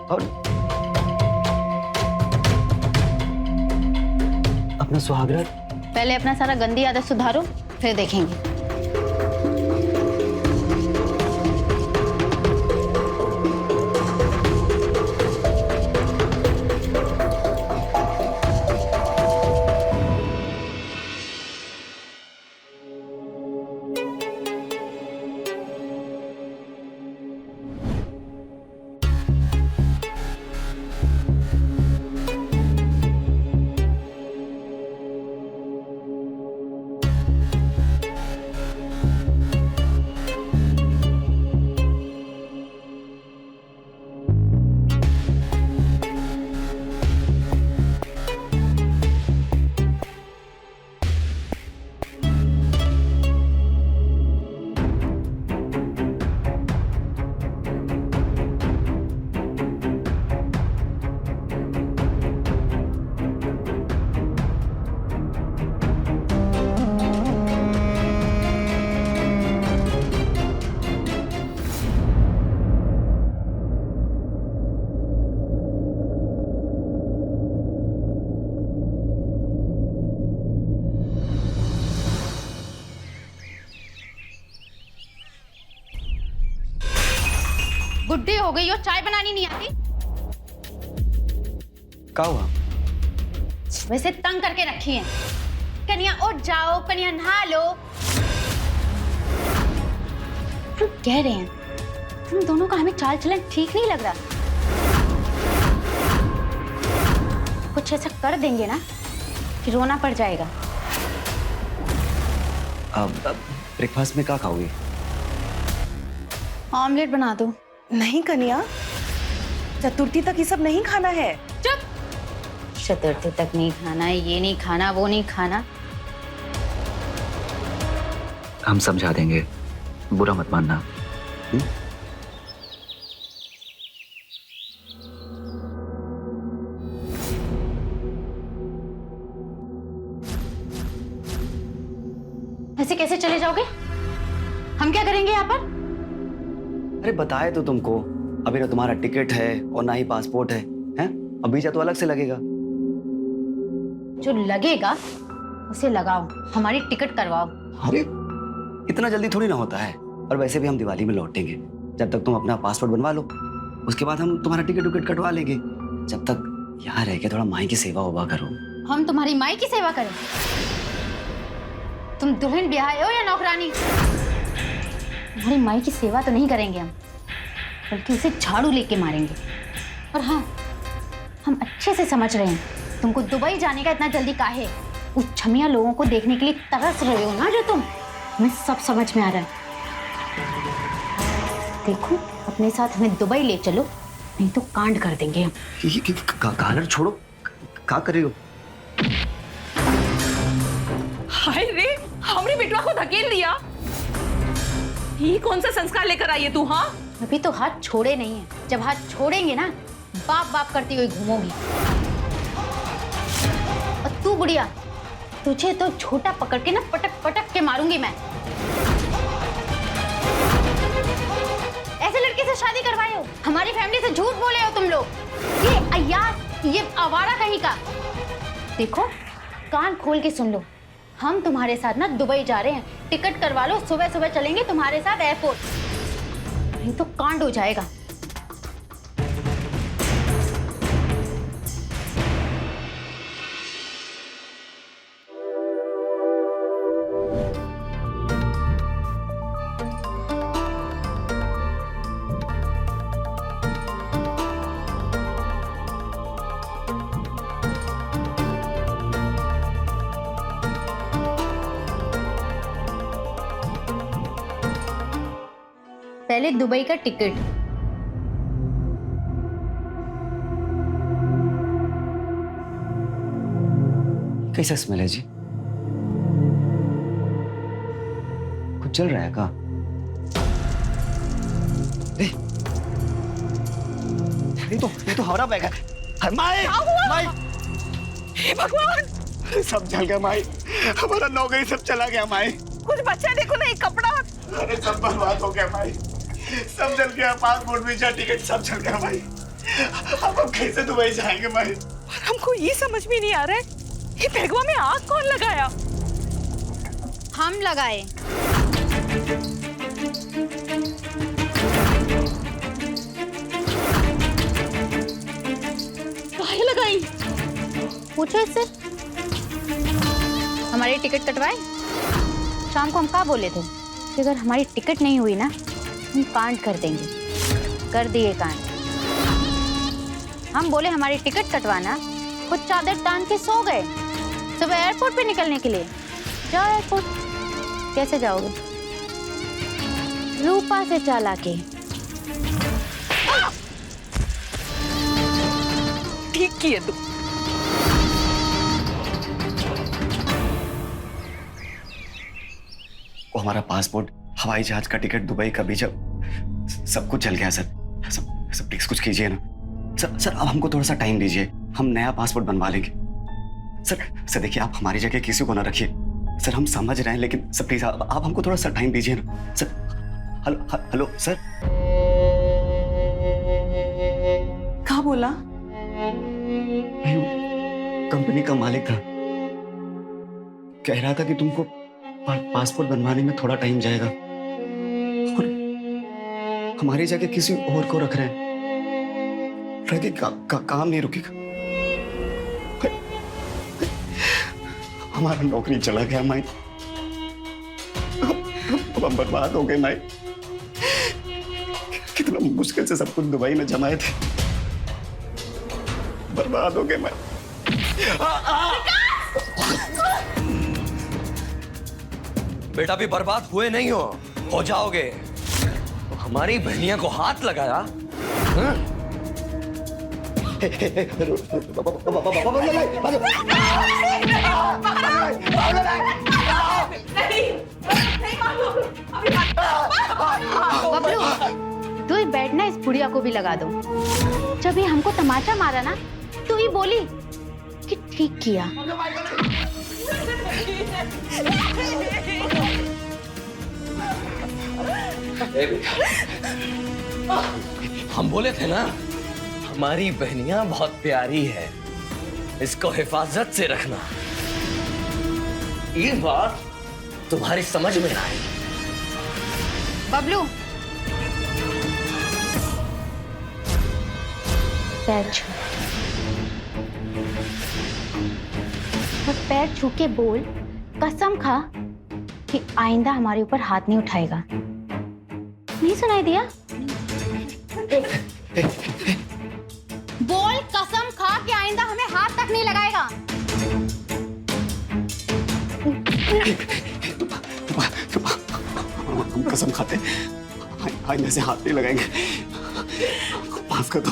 और अपना सुहागरात? पहले अपना सारा गंदी आदत सुधारो, फिर देखेंगे। बुढ़ी हो गई हो, चाय बनानी नहीं आती? क्या हुआ? वैसे तंग करके रखी है। कन्या उठ जाओ, कन्या नहा लो। हम कह रहे हैं तुम दोनों का हमें चाल चलन ठीक नहीं लग रहा। कुछ ऐसा कर देंगे ना कि रोना पड़ जाएगा। अब ब्रेकफास्ट में क्या खाओगे? ऑमलेट बना दो। नहीं कन्या, चतुर्थी तक ये सब नहीं खाना है। चुप। चतुर्थी तक नहीं खाना, ये नहीं खाना, वो नहीं खाना। हम समझा देंगे, बुरा मत मानना। ऐसे कैसे चले जाओगे? हम क्या करेंगे यहाँ पर? अरे बताए तो तुमको, अभी ना तुम्हारा टिकट है और ना ही पासपोर्ट है, हैं? अब वीजा तो अलग से लगेगा। जो लगेगा उसे लगाओ, हमारी टिकट करवाओ। अरे इतना जल्दी थोड़ी ना होता है। और वैसे भी हम दिवाली में लौटेंगे, जब तक तुम अपना पासपोर्ट बनवा लो उसके बाद हम तुम्हारा टिकट विकेट कटवा लेंगे। जब तक यहाँ रह के थोड़ा माई की सेवा उबा करो। हम तुम्हारी माई की सेवा करें? तुम दुल्हन ब्याहे हो या नौकरानी? तुम्हारी माई की सेवा तो नहीं करेंगे हम, बल्कि उसे झाड़ू लेके मारेंगे। और हाँ, हम अच्छे से समझ रहे हैं तुमको दुबई जाने का इतना जल्दी काहे। उस छमिया लोगों को देखने के लिए तरस रहे हो ना जो तुम, हमें सब समझ में आ रहा है। देखो अपने साथ हमें दुबई ले चलो, नहीं तो कांड कर देंगे हम। गालर छोड़ो, क्या कर रही हो? हाय रे, हमरे बेटवा को धकेल दिया। ये कौन सा संस्कार लेकर आई है तू? हाँ, अभी तो हाथ छोड़े नहीं है, जब हाथ छोड़ेंगे ना बाप बाप करती हुई घूमोगी। और तू बुढ़िया, तुझे तो छोटा पकड़ के ना पटक पटक के मारूंगी मैं। ऐसे लड़के से शादी करवाए हो, हमारी फैमिली से झूठ बोले हो तुम लोग। ये अय्यास, ये आवारा कहीं का। देखो कान खोल के सुन लो, हम तुम्हारे साथ ना दुबई जा रहे हैं। टिकट करवा लो, सुबह सुबह चलेंगे तुम्हारे साथ एयरपोर्ट, नहीं तो कांड हो जाएगा। पहले दुबई का टिकट। कैसा स्मेल है जी? कुछ चल रहा है क्या? ये तो हमारा बैग है। माई, माई, हे भगवान, सब जल गया माई, हमारा नौकरी सब चला गया माई। कुछ बच्चा देखो ना, एक कपड़ा। अरे सब बर्बाद हो गया भाई, सब जल गया। पासपोर्ट, वीजा, टिकट सब जल गया भाई। अब हम कैसे दुबई जाएंगे भाई? और हमको ये समझ में नहीं आ रहा है, ये बैगवा में आग कौन लगाया? हम लगाए। काहे लगाई? पूछो इससे। हमारी टिकट कटवाए? शाम को हम क्या बोले थे कि अगर हमारी टिकट नहीं हुई ना हम कांड कर देंगे। कर दिए कांड। हम बोले हमारी टिकट कटवाना, खुद चादर तान के सो गए सुबह एयरपोर्ट पे निकलने के लिए। जाओ एयरपोर्ट। कैसे जाओगे? रूपा से चाला के। ठीक किए तू। वो हमारा पासपोर्ट, हवाई जहाज का टिकट, दुबई का वीजा, सब कुछ चल गया सर। सब प्लीज कुछ कीजिए ना सर। अब हमको थोड़ा सा टाइम दीजिए, हम नया पासपोर्ट बनवा लेंगे। सर देखिए, आप हमारी जगह किसी को ना रखिए सर। हम समझ रहे हैं, लेकिन सर प्लीज आप हमको थोड़ा सा टाइम दीजिए ना सर। Hello sir. क्या बोला? कंपनी का मालिक था, कह रहा था कि तुमको पासपोर्ट बनवाने में थोड़ा टाइम जाएगा हमारी जगह किसी और को रख रहे हैं। रवि काम नहीं रुकेगा। हमारा नौकरी चला गया माई, अब हम बर्बाद हो गए माई। कितना मुश्किल से सब कुछ दुबई में जमाए थे, बर्बाद हो गए माई। बेटा भी बर्बाद हुए नहीं हो जाओगे। तो हमारी बहनिया को हाथ लगाया। बबलू, तू ही बैठना, इस बुढ़िया को भी लगा दो। जब ये हमको तमाचा मारा ना, तू ही बोली कि ठीक किया। हम बोले थे ना, हमारी बहनिया बहुत प्यारी है, इसको हिफाजत से रखना। ये बात तुम्हारी समझ में आई। बबलू, पैर छू, और पैर छू के बोल, कसम खा कि आइंदा हमारे ऊपर हाथ नहीं उठाएगा। नहीं सुनाई दिया? बोल, कसम खा कि आइंदा हमें हाथ तक नहीं लगाएगा। हम कसम खाते आईने से हाथ नहीं लगाएंगे। माफ कर दो।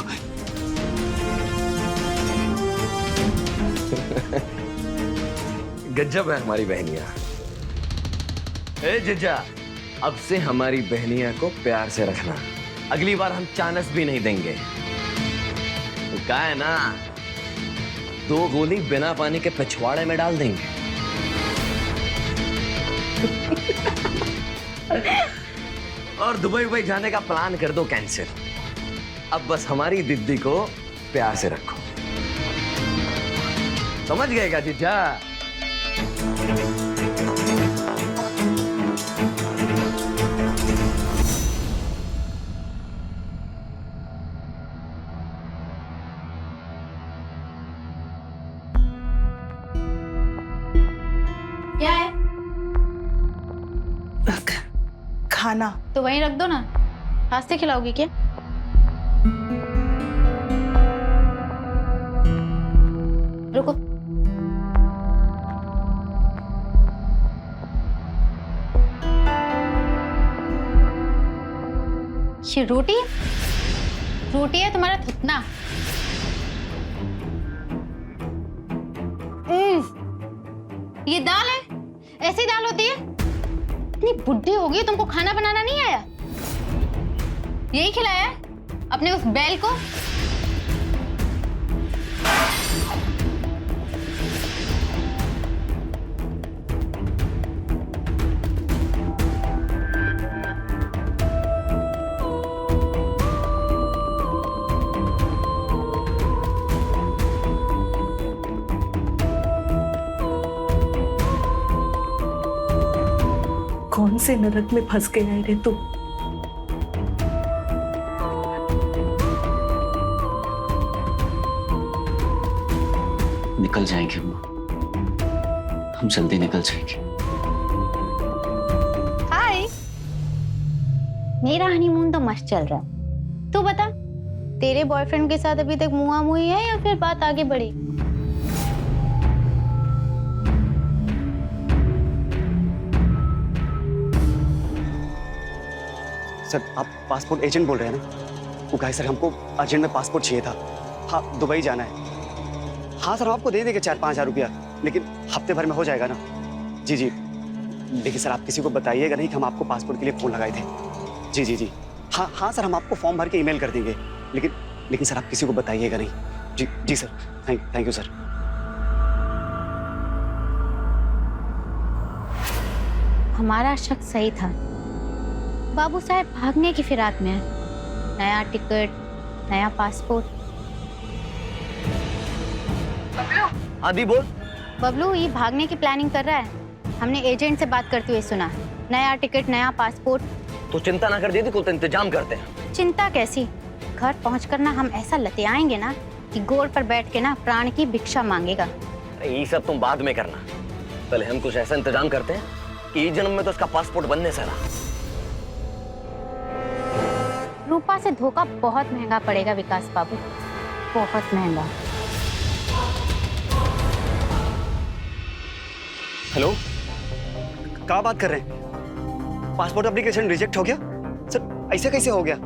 गजब है हमारी बहनिया। ए जीजा, अब से हमारी बहनिया को प्यार से रखना। अगली बार हम चानस भी नहीं देंगे। तो क्या है ना, 2 गोली बिना पानी के पिछवाड़े में डाल देंगे। और दुबई जाने का प्लान कर दो कैंसिल। अब बस हमारी दीदी को प्यार से रखो। समझ गए क्या जीजा? क्या है? खाना तो वहीं रख दो ना, हाथ से खिलाओगी क्या? रुको। ये रोटी है तुम्हारा थुतना। ये दाल है, ऐसी दाल होती है? इतनी बुढ़ी हो गई, तुमको खाना बनाना नहीं आया? यही खिलाया है अपने उस बैल को? कौन से नरक में फंस गया है रे तू? निकल जाएंगे अम्मा, हम जल्दी निकल जाएंगे। हाय, मेरा हनीमून तो मस्त चल रहा है। तू बता, तेरे बॉयफ्रेंड के साथ अभी तक मुआ मुई है या फिर बात आगे बढ़ी? सर, आप पासपोर्ट एजेंट बोल रहे हैं ना? वो कहे सर, हमको अर्जेंट में पासपोर्ट चाहिए था। हाँ, दुबई जाना है। हाँ सर, आपको दे देंगे 4-5 हज़ार रुपया, लेकिन हफ्ते भर में हो जाएगा ना? जी जी। देखिए सर, आप किसी को बताइएगा नहीं कि हम आपको पासपोर्ट के लिए फ़ोन लगाए थे। जी जी जी। हाँ हाँ सर, हम आपको फॉर्म भर के ईमेल कर देंगे, लेकिन सर आप किसी को बताइएगा नहीं। जी जी सर, थैंक यू सर। हमारा शक सही था। बाबू साहब भागने की फिराक में है। नया टिकट, नया पासपोर्ट। आदि बोल। बबलू ये भागने की प्लानिंग कर रहा है। हमने एजेंट से बात करते हुए सुना। नया टिकट, नया पासपोर्ट। तो चिंता ना कर दीदी, कुछ इंतजाम करते हैं। चिंता कैसी, घर पहुंचकर ना हम ऐसा लतियाएंगे ना कि गोड़ पर बैठ के ना प्राण की भिक्षा मांगेगा। ये सब तुम बाद में करना, पहले हम कुछ ऐसा इंतजाम करते हैं कि इस जन्म में तो उसका पासपोर्ट बनने से रहा। रूपा से धोखा बहुत महंगा पड़ेगा विकास बाबू, बहुत महंगा। हेलो, क्या बात कर रहे हैं? पासपोर्ट एप्लीकेशन रिजेक्ट हो गया? सर ऐसे कैसे हो गया?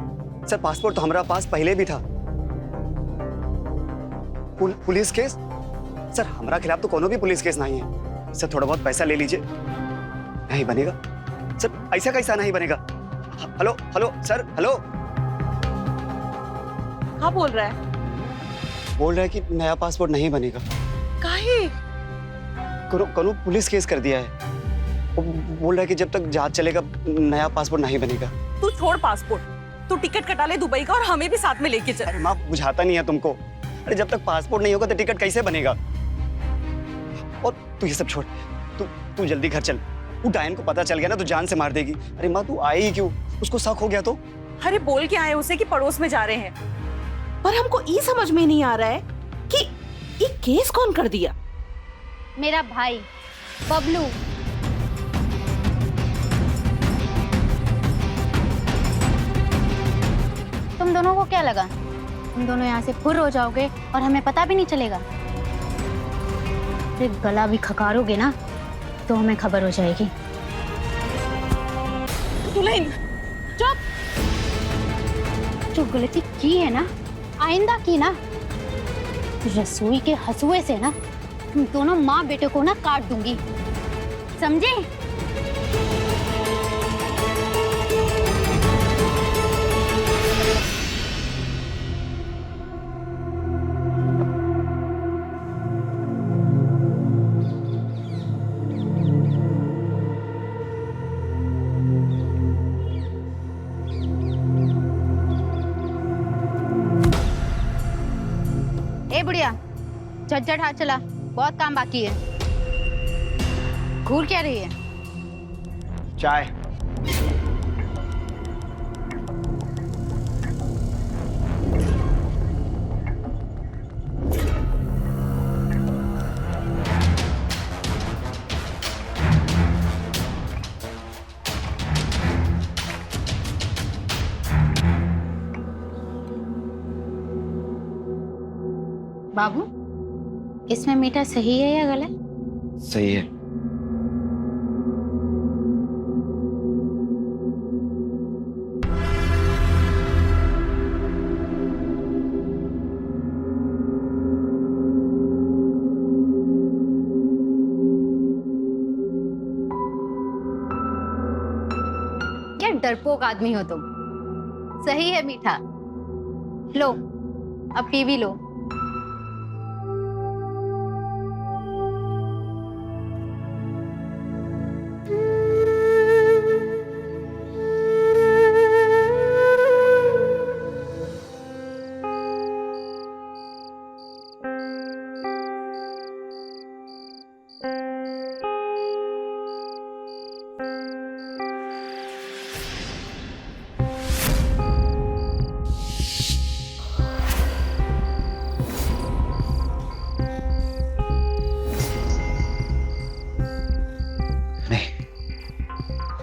सर पासपोर्ट तो हमारा पास पहले भी था। Police case? सर हमारा खिलाफ तो कोनो भी पुलिस केस नहीं है। सर थोड़ा बहुत पैसा ले लीजिए। नहीं बनेगा सर, ऐसा कैसा नहीं बनेगा? Hello hello sir, hello. क्या बोल रहा है? बोल रहा है कि नया पासपोर्ट नहीं बनेगा। काहे? कोनो पुलिस केस कर दिया है। वो बोल रहा है कि जब तक जांच चलेगा नया पासपोर्ट नहीं बनेगा। तू छोड़ पासपोर्ट, तू टिकट कटा ले दुबई का और हमें भी साथ में लेके चल। अरे माँ बुझाता नहीं है तुमको। अरे जब तक पासपोर्ट नहीं होगा तो टिकट कैसे बनेगा? और तू ये सब छोड़, तू जल्दी घर चल। वो डायन को पता चल गया ना तो जान से मार देगी। अरे माँ तू आई ही क्यों? उसको शक हो गया तो? अरे बोल के आए उसे कि पड़ोस में जा रहे हैं। पर हमको ये समझ में नहीं आ रहा है कि ये केस कौन कर दिया? मेरा भाई बबलू। तुम दोनों को क्या लगा तुम दोनों यहाँ से फुर हो जाओगे और हमें पता भी नहीं चलेगा? फिर गला भी खकारोगे ना तो हमें खबर हो जाएगी। दुल्हन चुप! जो गलती की है ना, आइंदा की ना, रसोई के हंसुए से ना तुम दोनों माँ बेटे को ना काट दूंगी, समझे? ए बुढ़िया, झटझट हाथ चला, बहुत काम बाकी है। घूर क्या रही है? चाय। बाबू, इसमें मीटर सही है या गलत? सही है। क्या डरपोक आदमी हो तुम। सही है मीठा, लो अब पी भी लो।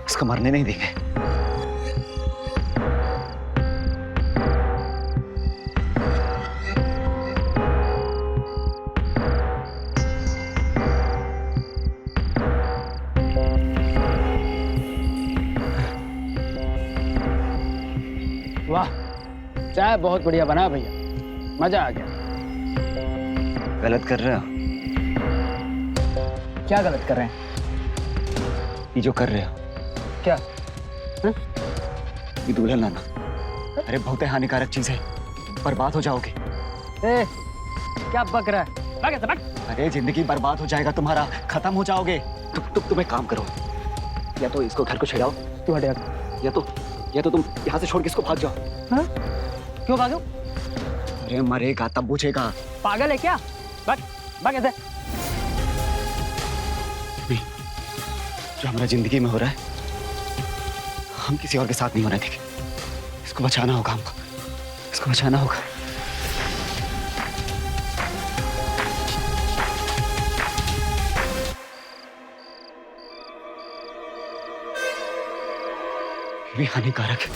इसको मरने नहीं देंगे। वाह, चाय बहुत बढ़िया बना भैया, मजा आ गया। गलत कर रहे हो। क्या गलत कर रहे हैं? ये जो कर रहे हो क्या? ये दूल्हा लाना, अरे बहुत ही हानिकारक चीज है, बर्बाद हो जाओगे। ए, क्या बक रहा है? भाग ऐसे, भाग। अरे जिंदगी बर्बाद हो जाएगा तुम्हारा, खत्म हो जाओगे। तुम एक काम करो, या तो इसको घर को छिड़ाओ, तू हटे, या तो तुम यहाँ से छोड़ के इसको भाग जाओ। हाँ? क्यों भागो? अरे मरेगा तब पूछेगा। पागल है क्या? भाग, भाग ऐसे। नहीं, जो हमारा जिंदगी में हो रहा है हम किसी और के साथ नहीं होने देंगे। इसको बचाना होगा हमको, इसको बचाना होगा। ये भी हानिकारक है।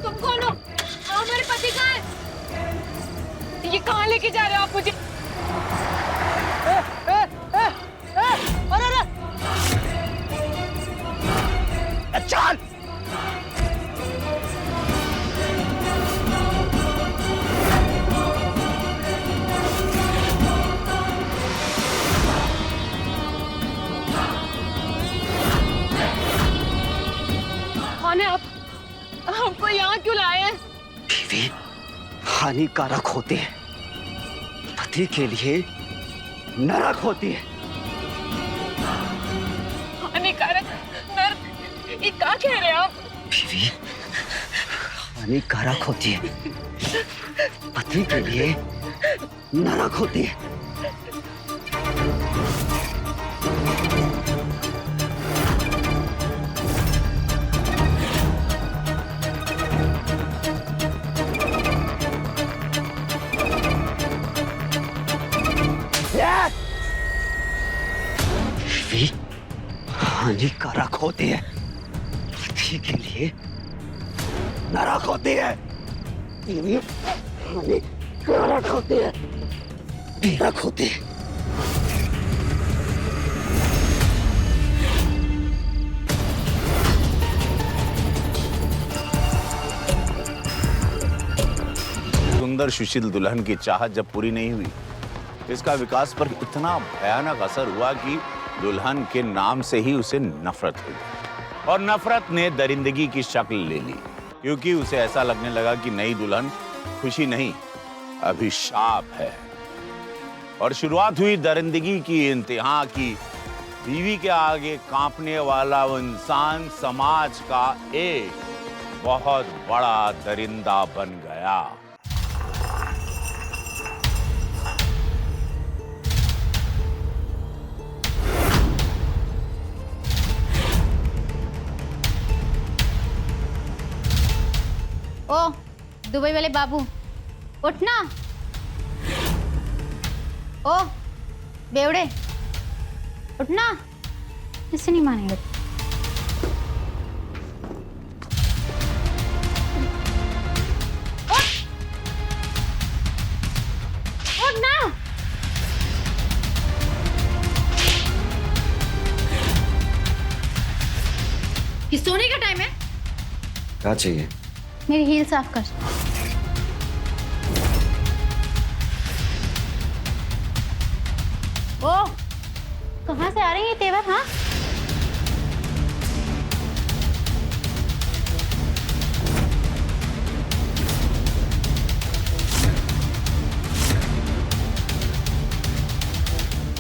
तुम कौन हो? हमारे पति कहाँ है? ये कहाँ लेके जा रहे हो आप मुझे? चल। कौन है आप? हमको यहाँ क्यों लाए हैं? बीवी हानिकारक होती है, पति के लिए नरक होती है। हानिकारक नर्क, ये क्या कह रहे हैं आप? बीवी हानिकारक होती है, पति के लिए नरक होती है। बीवी हानिकारक होती है, पति के लिए नरक होती है। बीवी हानिकारक होती है, नरक होती है। सुंदर सुशील दुल्हन की चाहत जब पूरी नहीं हुई, इसका विकास पर इतना भयानक असर हुआ कि दुल्हन के नाम से ही उसे नफरत हुई, और नफरत ने दरिंदगी की शक्ल ले ली, क्योंकि उसे ऐसा लगने लगा कि नई दुल्हन खुशी नहीं, अभिशाप है। और शुरुआत हुई दरिंदगी की इंतहा की। बीवी के आगे कांपने वाला वो इंसान समाज का एक बहुत बड़ा दरिंदा बन गया। ओ दुबई वाले बाबू, उठना। ओ बेवड़े, उठना। इससे नहीं मानेंगे। उठना। कि सोने का टाइम है। क्या चाहिए? मेरी हील साफ कर। ओ कहाँ से आ रही है तेवर? हाँ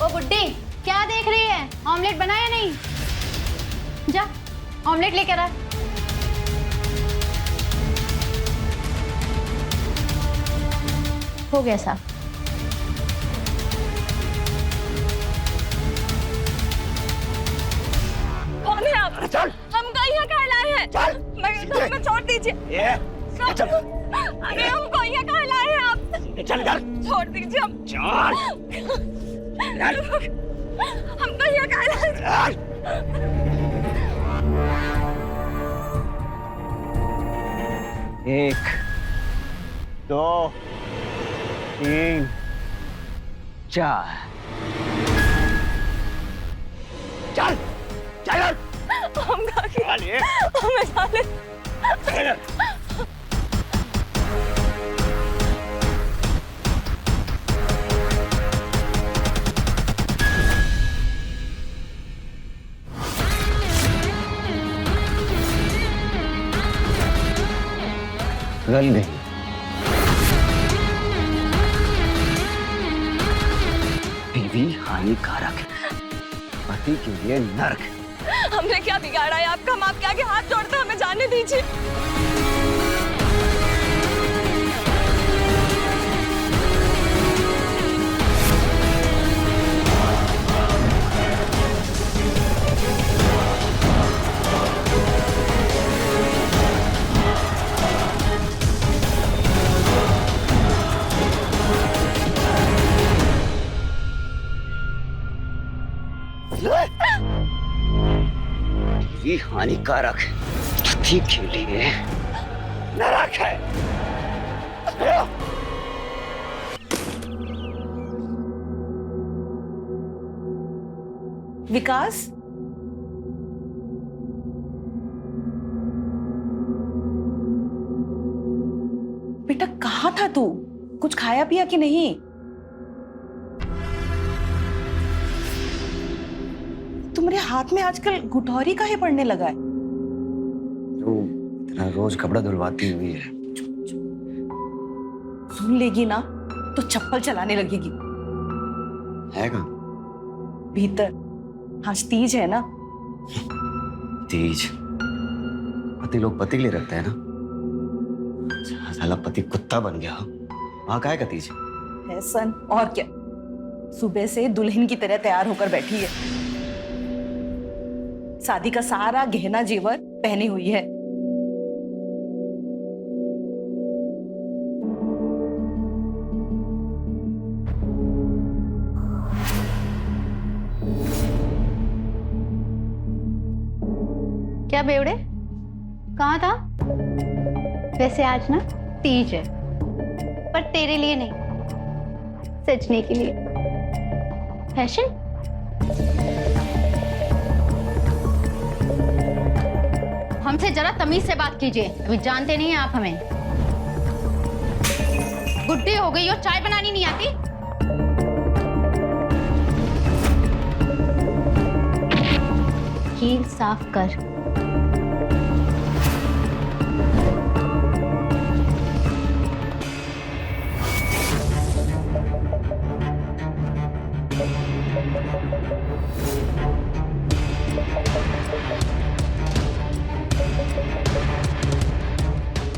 ओ बुड्ढी, क्या देख रही है? ऑमलेट बनाया नहीं? जा ऑमलेट लेकर आ। हो गया साहब। कौन है आप? हमको यहाँ कहाँ लाए हैं? हमें छोड़ दीजिए। अरे हमको यहाँ कहाँ लाए हैं आप? छोड़ दीजिए हम। हमको यहाँ कहाँ लाए? एक, दो, तीन, चार। चल चल। हम खा के हमें डाले। गल गई। बीवी हानिकारक है, पति के लिए नरक। हमने क्या बिगाड़ा है आपका? हम आपके आगे हाथ जोड़ते, हमें जाने दीजिए। ही हानिकारक है, पति के लिए नरक है। विकास, बेटा कहाँ था तू? कुछ खाया पिया कि नहीं? तुम्हारे हाथ में आजकल गुठौरी काहे पड़ने लगा है? वो इतना रोज कपड़ा धुलवाती हुई है। सुन लेगी ना तो चप्पल चलाने लगेगी। है कहाँ? भीतर। आज तीज है ना? तीज? पति लोग पति के लिए रखते हैं ना। साला पति कुत्ता बन गया। वहां काय का तीज? है सन, और क्या। सुबह से दुल्हन की तरह तैयार होकर बैठी है। शादी का सारा गहना जेवर पहनी हुई है। क्या बेवड़े, कहाँ था? वैसे आज ना तीज है, पर तेरे लिए नहीं, सजने के लिए। फैशन? हमसे जरा तमीज से बात कीजिए, अभी जानते नहीं हैं आप हमें। बुढ़ी हो गई और चाय बनानी नहीं आती? कील साफ कर।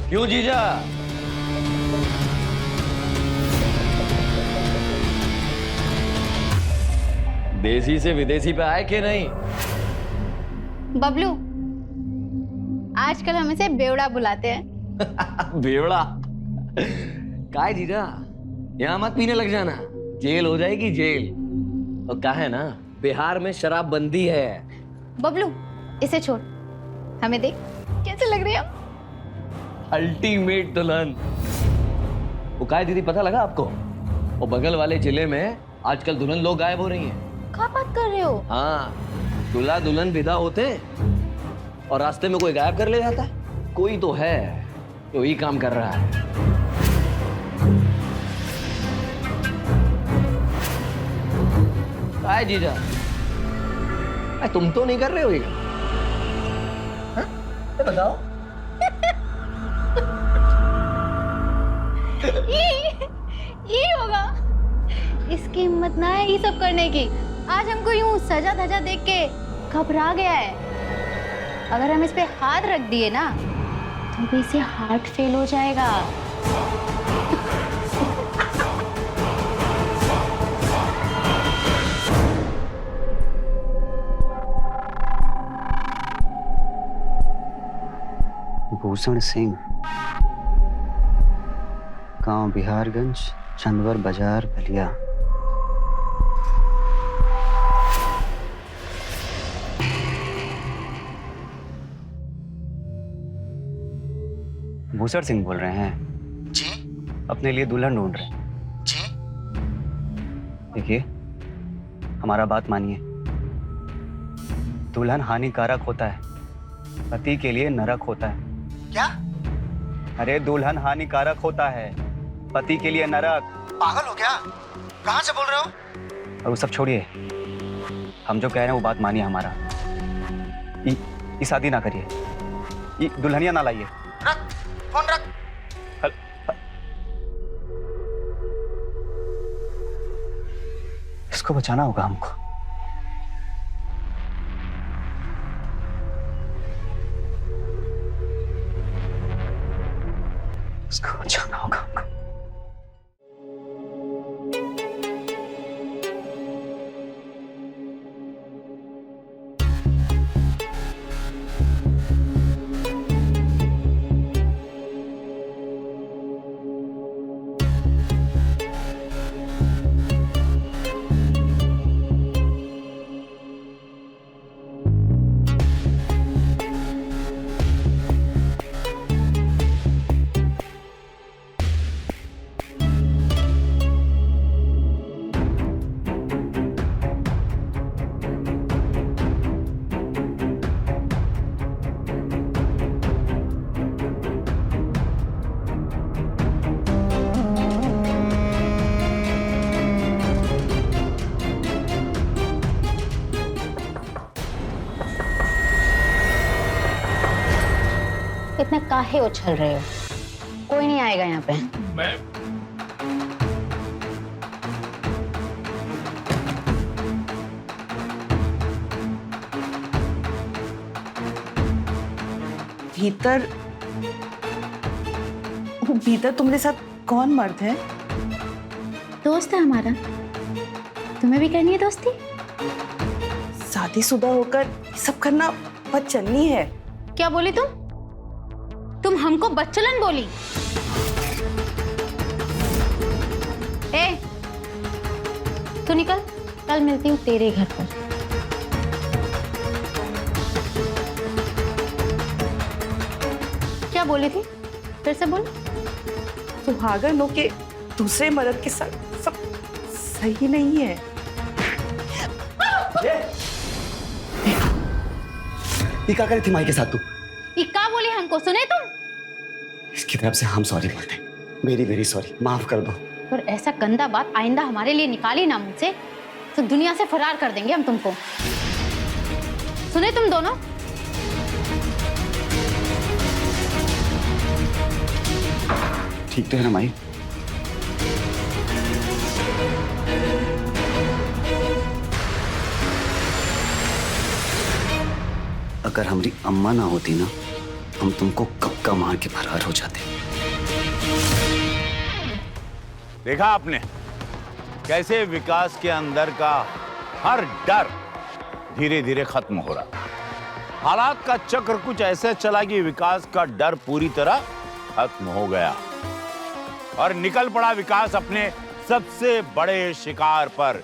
क्यों जीजा? देसी से विदेशी पे आए कि नहीं? बबलू, आजकल हम इसे बेवड़ा बुलाते हैं। बेवड़ा? काय जीजा, यहाँ मत पीने लग जाना, जेल हो जाएगी जेल। और कहा है ना, बिहार में शराब बंदी है। बबलू, इसे छोड़, हमें देख कैसे लग रही है। अल्टीमेट दुल्हन। वो काय दीदी, पता लगा आपको? वो बगल वाले जिले में आजकल दुल्हन लोग गायब हो रही हैं। क्या बात कर रहे हो? हाँ, दूल्हा दुल्हन विदा होते और रास्ते में कोई गायब कर ले जाता है। कोई तो है जो ही काम कर रहा है। काय जीजा, तुम तो नहीं कर रहे हो ये? हाँ? बताओ। ये होगा, इसकी हिम्मत ना है ये सब करने की। आज हमको यूं सजा धजा देख के घबरा गया है। अगर हम इस पे हाथ रख दिए ना तो भी इसे हार्ट फेल हो जाएगा। भूषण सिंह, गांव बिहारगंज, चंदवर बाजार, बलिया। भूषण सिंह बोल रहे हैं? जी। अपने लिए दुल्हन ढूंढ रहे हैं? जी। देखिए, हमारा बात मानिए। दुल्हन हानिकारक होता है, पति के लिए नरक होता है। क्या? अरे दुल्हन हानिकारक होता है, पति के लिए नरक। पागल हो क्या? कहाँ से बोल रहे हो? और वो सब छोड़िए, हम जो कह रहे हैं वो बात मानिए हमारा। ये शादी ना करिए, ये दुल्हनिया ना लाइए। रख फोन, रख। इसको बचाना होगा हमको। इसको बचाना होगा हमको। इतना काहे उछल रहे हो? कोई नहीं आएगा यहाँ पे। भीतर भीतर तुम्हारे साथ कौन मर्द है? दोस्त है हमारा। तुम्हें भी करनी है दोस्ती? शादीशुदा होकर ये सब करना बदचलनी है। क्या बोली तुम? तुम हमको बच्चलन बोली? ए, तू निकल, कल मिलती हूँ तेरे घर पर। क्या बोली थी? फिर से बोल। सुहागन हो के दूसरे मर्द के साथ सब सही नहीं है। ये क्या करी थी माई के साथ तू? इक्का बोली हमको, सुने तुम? इसकी तरफ से हम सॉरी बोलते। वेरी वेरी सॉरी, माफ कर दो। और ऐसा गंदा बात आइंदा हमारे लिए निकाली ना मुझसे तो दुनिया से फरार कर देंगे हम तुमको। सुने तुम दोनों? ठीक तो है ना माई? अगर हमारी अम्मा ना होती ना, हम तुमको कब का मार के फरार हो जाते। देखा आपने कैसे विकास के अंदर का हर डर धीरे धीरे खत्म हो रहा। हालात का चक्र कुछ ऐसे चला कि विकास का डर पूरी तरह खत्म हो गया और निकल पड़ा विकास अपने सबसे बड़े शिकार पर।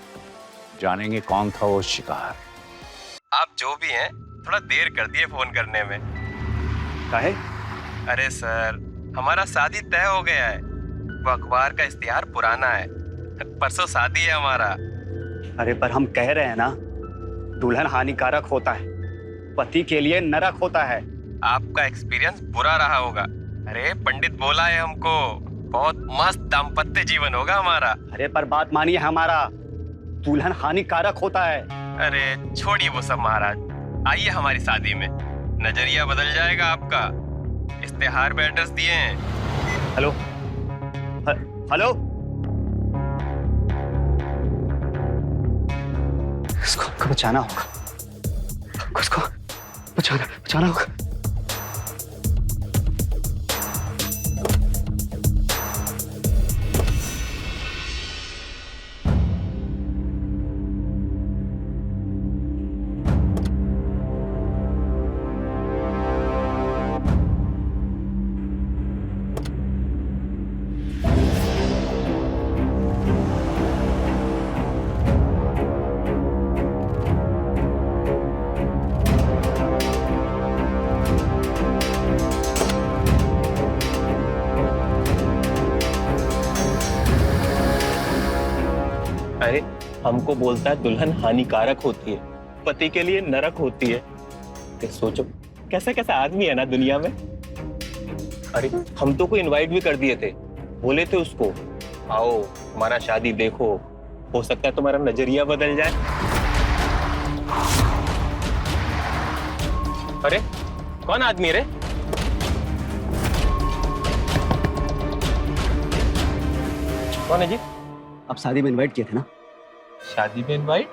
जानेंगे कौन था वो शिकार। आप जो भी हैं, थोड़ा देर कर दिए फोन करने में। काहे? अरे सर, हमारा शादी तय हो गया है। वो अखबार का इश्तिहार पुराना है, परसों शादी है हमारा। अरे पर हम कह रहे हैं ना, दुल्हन हानिकारक होता है, पति के लिए नरक होता है। आपका एक्सपीरियंस बुरा रहा होगा। अरे पंडित बोला है हमको, बहुत मस्त दाम्पत्य जीवन होगा हमारा। अरे पर बात मानिए हमारा, दुल्हन हानिकारक होता है। अरे छोड़िए वो सब महाराज, आइए हमारी शादी में, नजरिया बदल जाएगा आपका। इश्तिहार पे एड्रेस दिए हैं। हेलो हेलो, इसको बचाना होगा, उसको बचाना होगा। अरे हमको बोलता है दुल्हन हानिकारक होती है, पति के लिए नरक होती है। तो सोचो कैसा कैसा आदमी है ना दुनिया में। अरे हम तो को इनवाइट भी कर दिए थे, बोले थे उसको आओ हमारा शादी देखो, हो सकता है तुम्हारा नजरिया बदल जाए। अरे कौन आदमी रे? कौन है जी? आप शादी में इनवाइट किए थे ना? शादी में इनवाइट?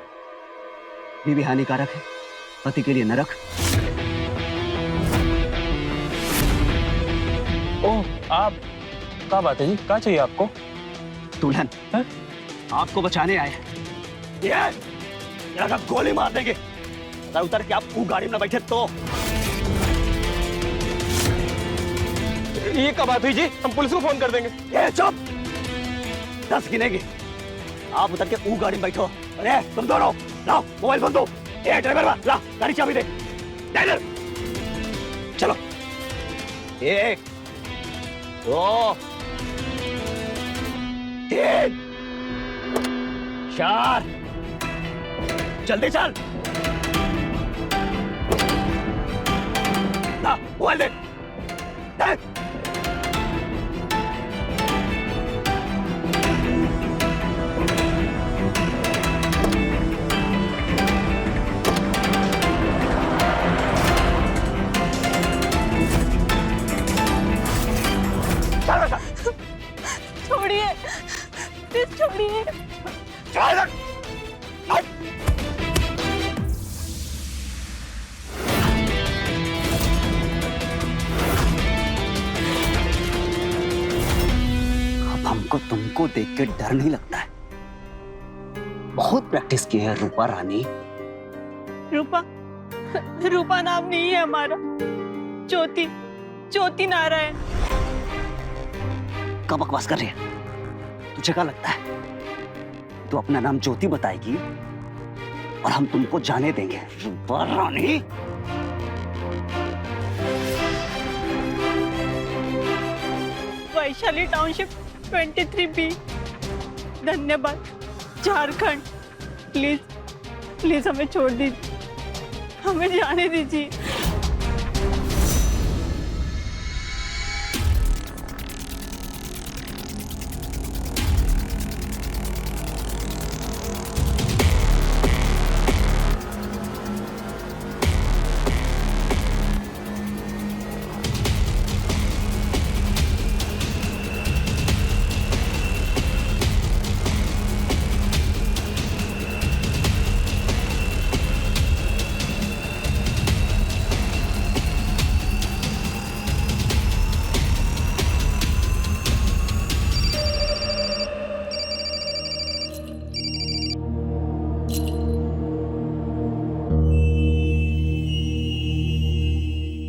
बीवी हानिकारक है, पति के लिए नरक। ओह आप, क्या बात है जी, क्या चाहिए आपको? दुल्हन आपको बचाने आए हैं। ये गोली मार देंगे अगर उतर के आप वो गाड़ी में बैठे तो। ये क्या बात हुई जी? हम पुलिस को फोन कर देंगे। ये चुप, 10 गिनेंगे, आप उतर के वो गाड़ी में बैठो। अरे तुम दोनों लाओ मोबाइल फोन दो। ए ड्राइवर ला गाड़ी चाबी दे। ड्राइवर चलो। 1 2 3 4 जल्दी चल। ला मोबाइल दे। प्लीज छोड़िए। अब हमको तुमको देख के डर नहीं लगता है? बहुत प्रैक्टिस की है रूपा रानी। रूपा, रूपा नाम नहीं है हमारा, ज्योति, ज्योति नारायण। कब बकवास कर रही है? तुझे क्या लगता है तू अपना नाम ज्योति बताएगी और हम तुमको जाने देंगे? रूपा रानी, वैशाली टाउनशिप 23B, धन्यवाद, झारखंड। प्लीज प्लीज हमें छोड़ दीजिए, हमें जाने दीजिए।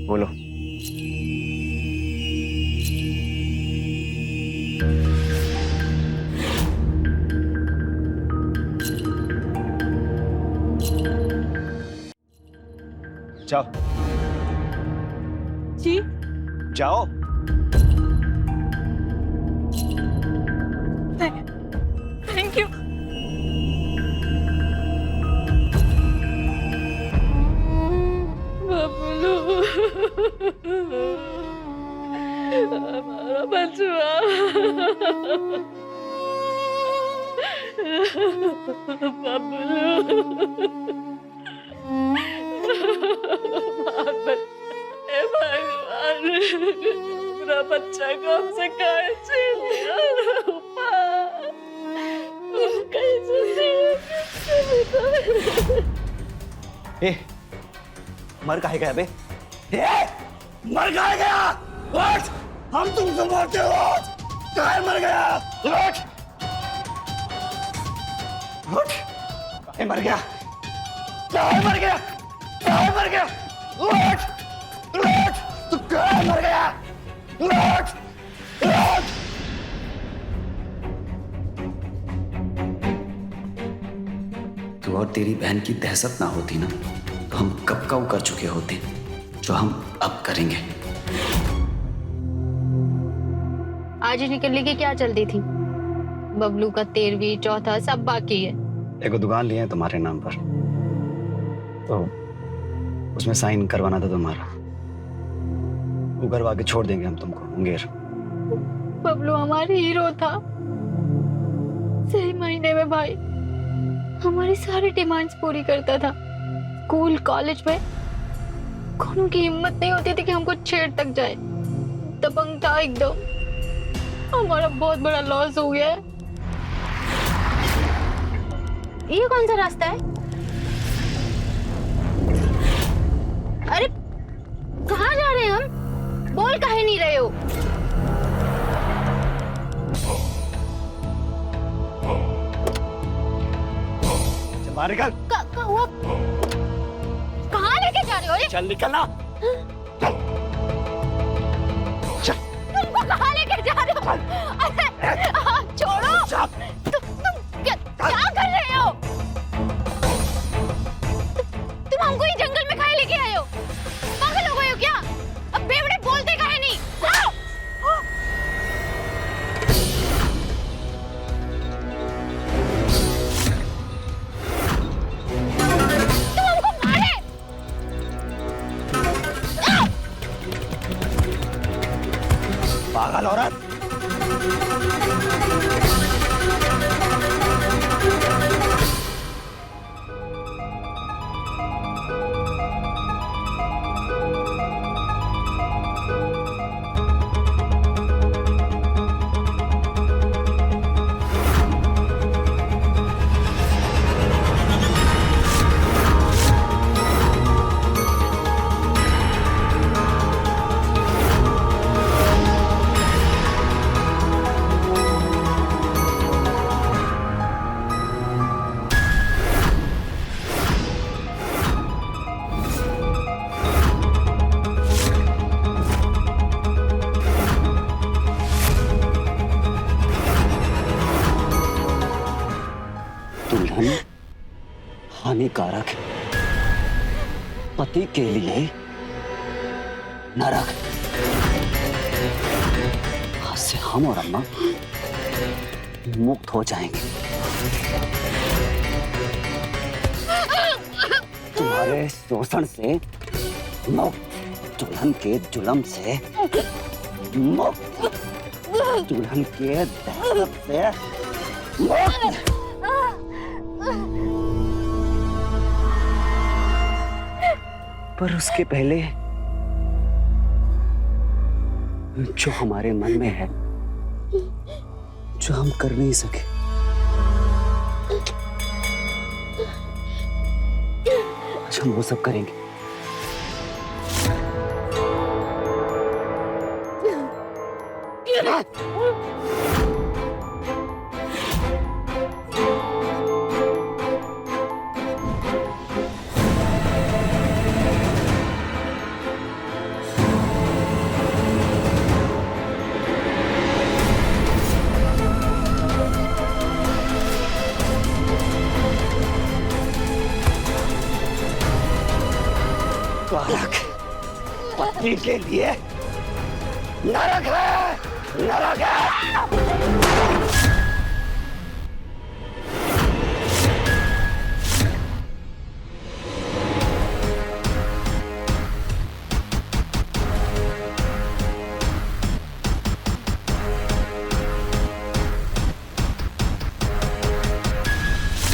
बोलो। जाओ जी, जाओ। Thank you. बबलू, हमारा बचवा। बबलू, भगवान, मेरा बच्चा को हमसे काहे छीन लिया? रूपा, कैसे? ए, मर काहे गया बे? मर काहे गया? उठ! हम तुमसे मारते हो। काहे मर गया? उठ! उठ! काहे मर गया? काहे मर गया? काहे मर गया? उठ! उठ! तू काहे मर गया? उठ! उठ! तू और तेरी बहन की दहशत ना होती ना, तो हम कब का कर चुके होते जो हम अब करेंगे। आज ही निकलने की क्या चलती थी? बबलू का 13वीं, चौथा सब बाकी है। एक दुकान लिए है तुम्हारे नाम पर, तो उसमें साइन करवाना था तुम्हारा। वो करवा के छोड़ देंगे हम तुमको मुंगेर। बबलू हमारे हीरो था। सही महीने में भाई हमारी सारी डिमांड्स पूरी करता था। स्कूल कॉलेज में कोनो की हिम्मत नहीं होती थी कि हमको छेड़ तक जाए। दबंग था एकदम। हमारा बहुत बड़ा लॉस हो गया है। ये कौन सा रास्ता है? अरे कहाँ जा रहे हैं हम? बोल काहे नहीं रहे हो? बाहर निकल। कहाँ लेके जा रहे हो? चल निकलना। तुमको कहाँ लेके जा रहे हो? अरे छोड़ो। तुम क्या कर रहे हो? तुम हमको ही जंगल में काहे लेके आए हो? पागल हो गए हो क्या? अब बेवड़े बोलते काहे नहीं? तुम हमको मारे। पागल औरत। दुल्हन हानिकारक है, पति के लिए नरक। आज से हम और अम्मा मुक्त हो जाएंगे। तुम्हारे शोषण से मुक्त, दुल्हन के जुल्म से मुक्त, दुल्हन के दहशत से मुक्त। पर उसके पहले जो हमारे मन में है, जो हम कर नहीं सके, आज हम वो सब करेंगे। कारक पत्नी के लिए नरक है, नरक है।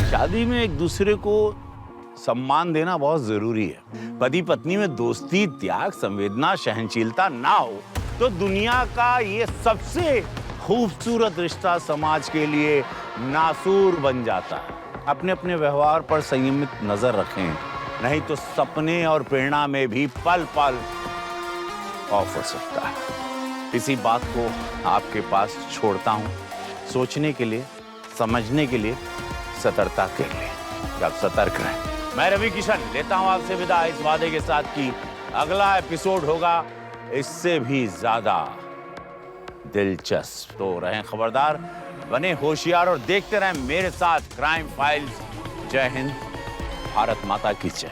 शादी में एक दूसरे को सम्मान देना बहुत जरूरी है। पति पत्नी में दोस्ती, त्याग, संवेदना, सहनशीलता ना हो तो दुनिया का ये सबसे खूबसूरत रिश्ता समाज के लिए नासूर बन जाता है। अपने अपने व्यवहार पर संयमित नजर रखें, नहीं तो सपने और प्रेरणा में भी पल पल ऑफ हो सकता है। इसी बात को आपके पास छोड़ता हूं, सोचने के लिए, समझने के लिए, सतर्कता के लिए। आप सतर्क रहें। मैं रवि किशन लेता हूं आपसे विदा इस वादे के साथ कि अगला एपिसोड होगा इससे भी ज्यादा दिलचस्प। तो रहें खबरदार, बने होशियार और देखते रहें मेरे साथ क्राइम फाइल्स। जय हिंद, भारत माता की जय।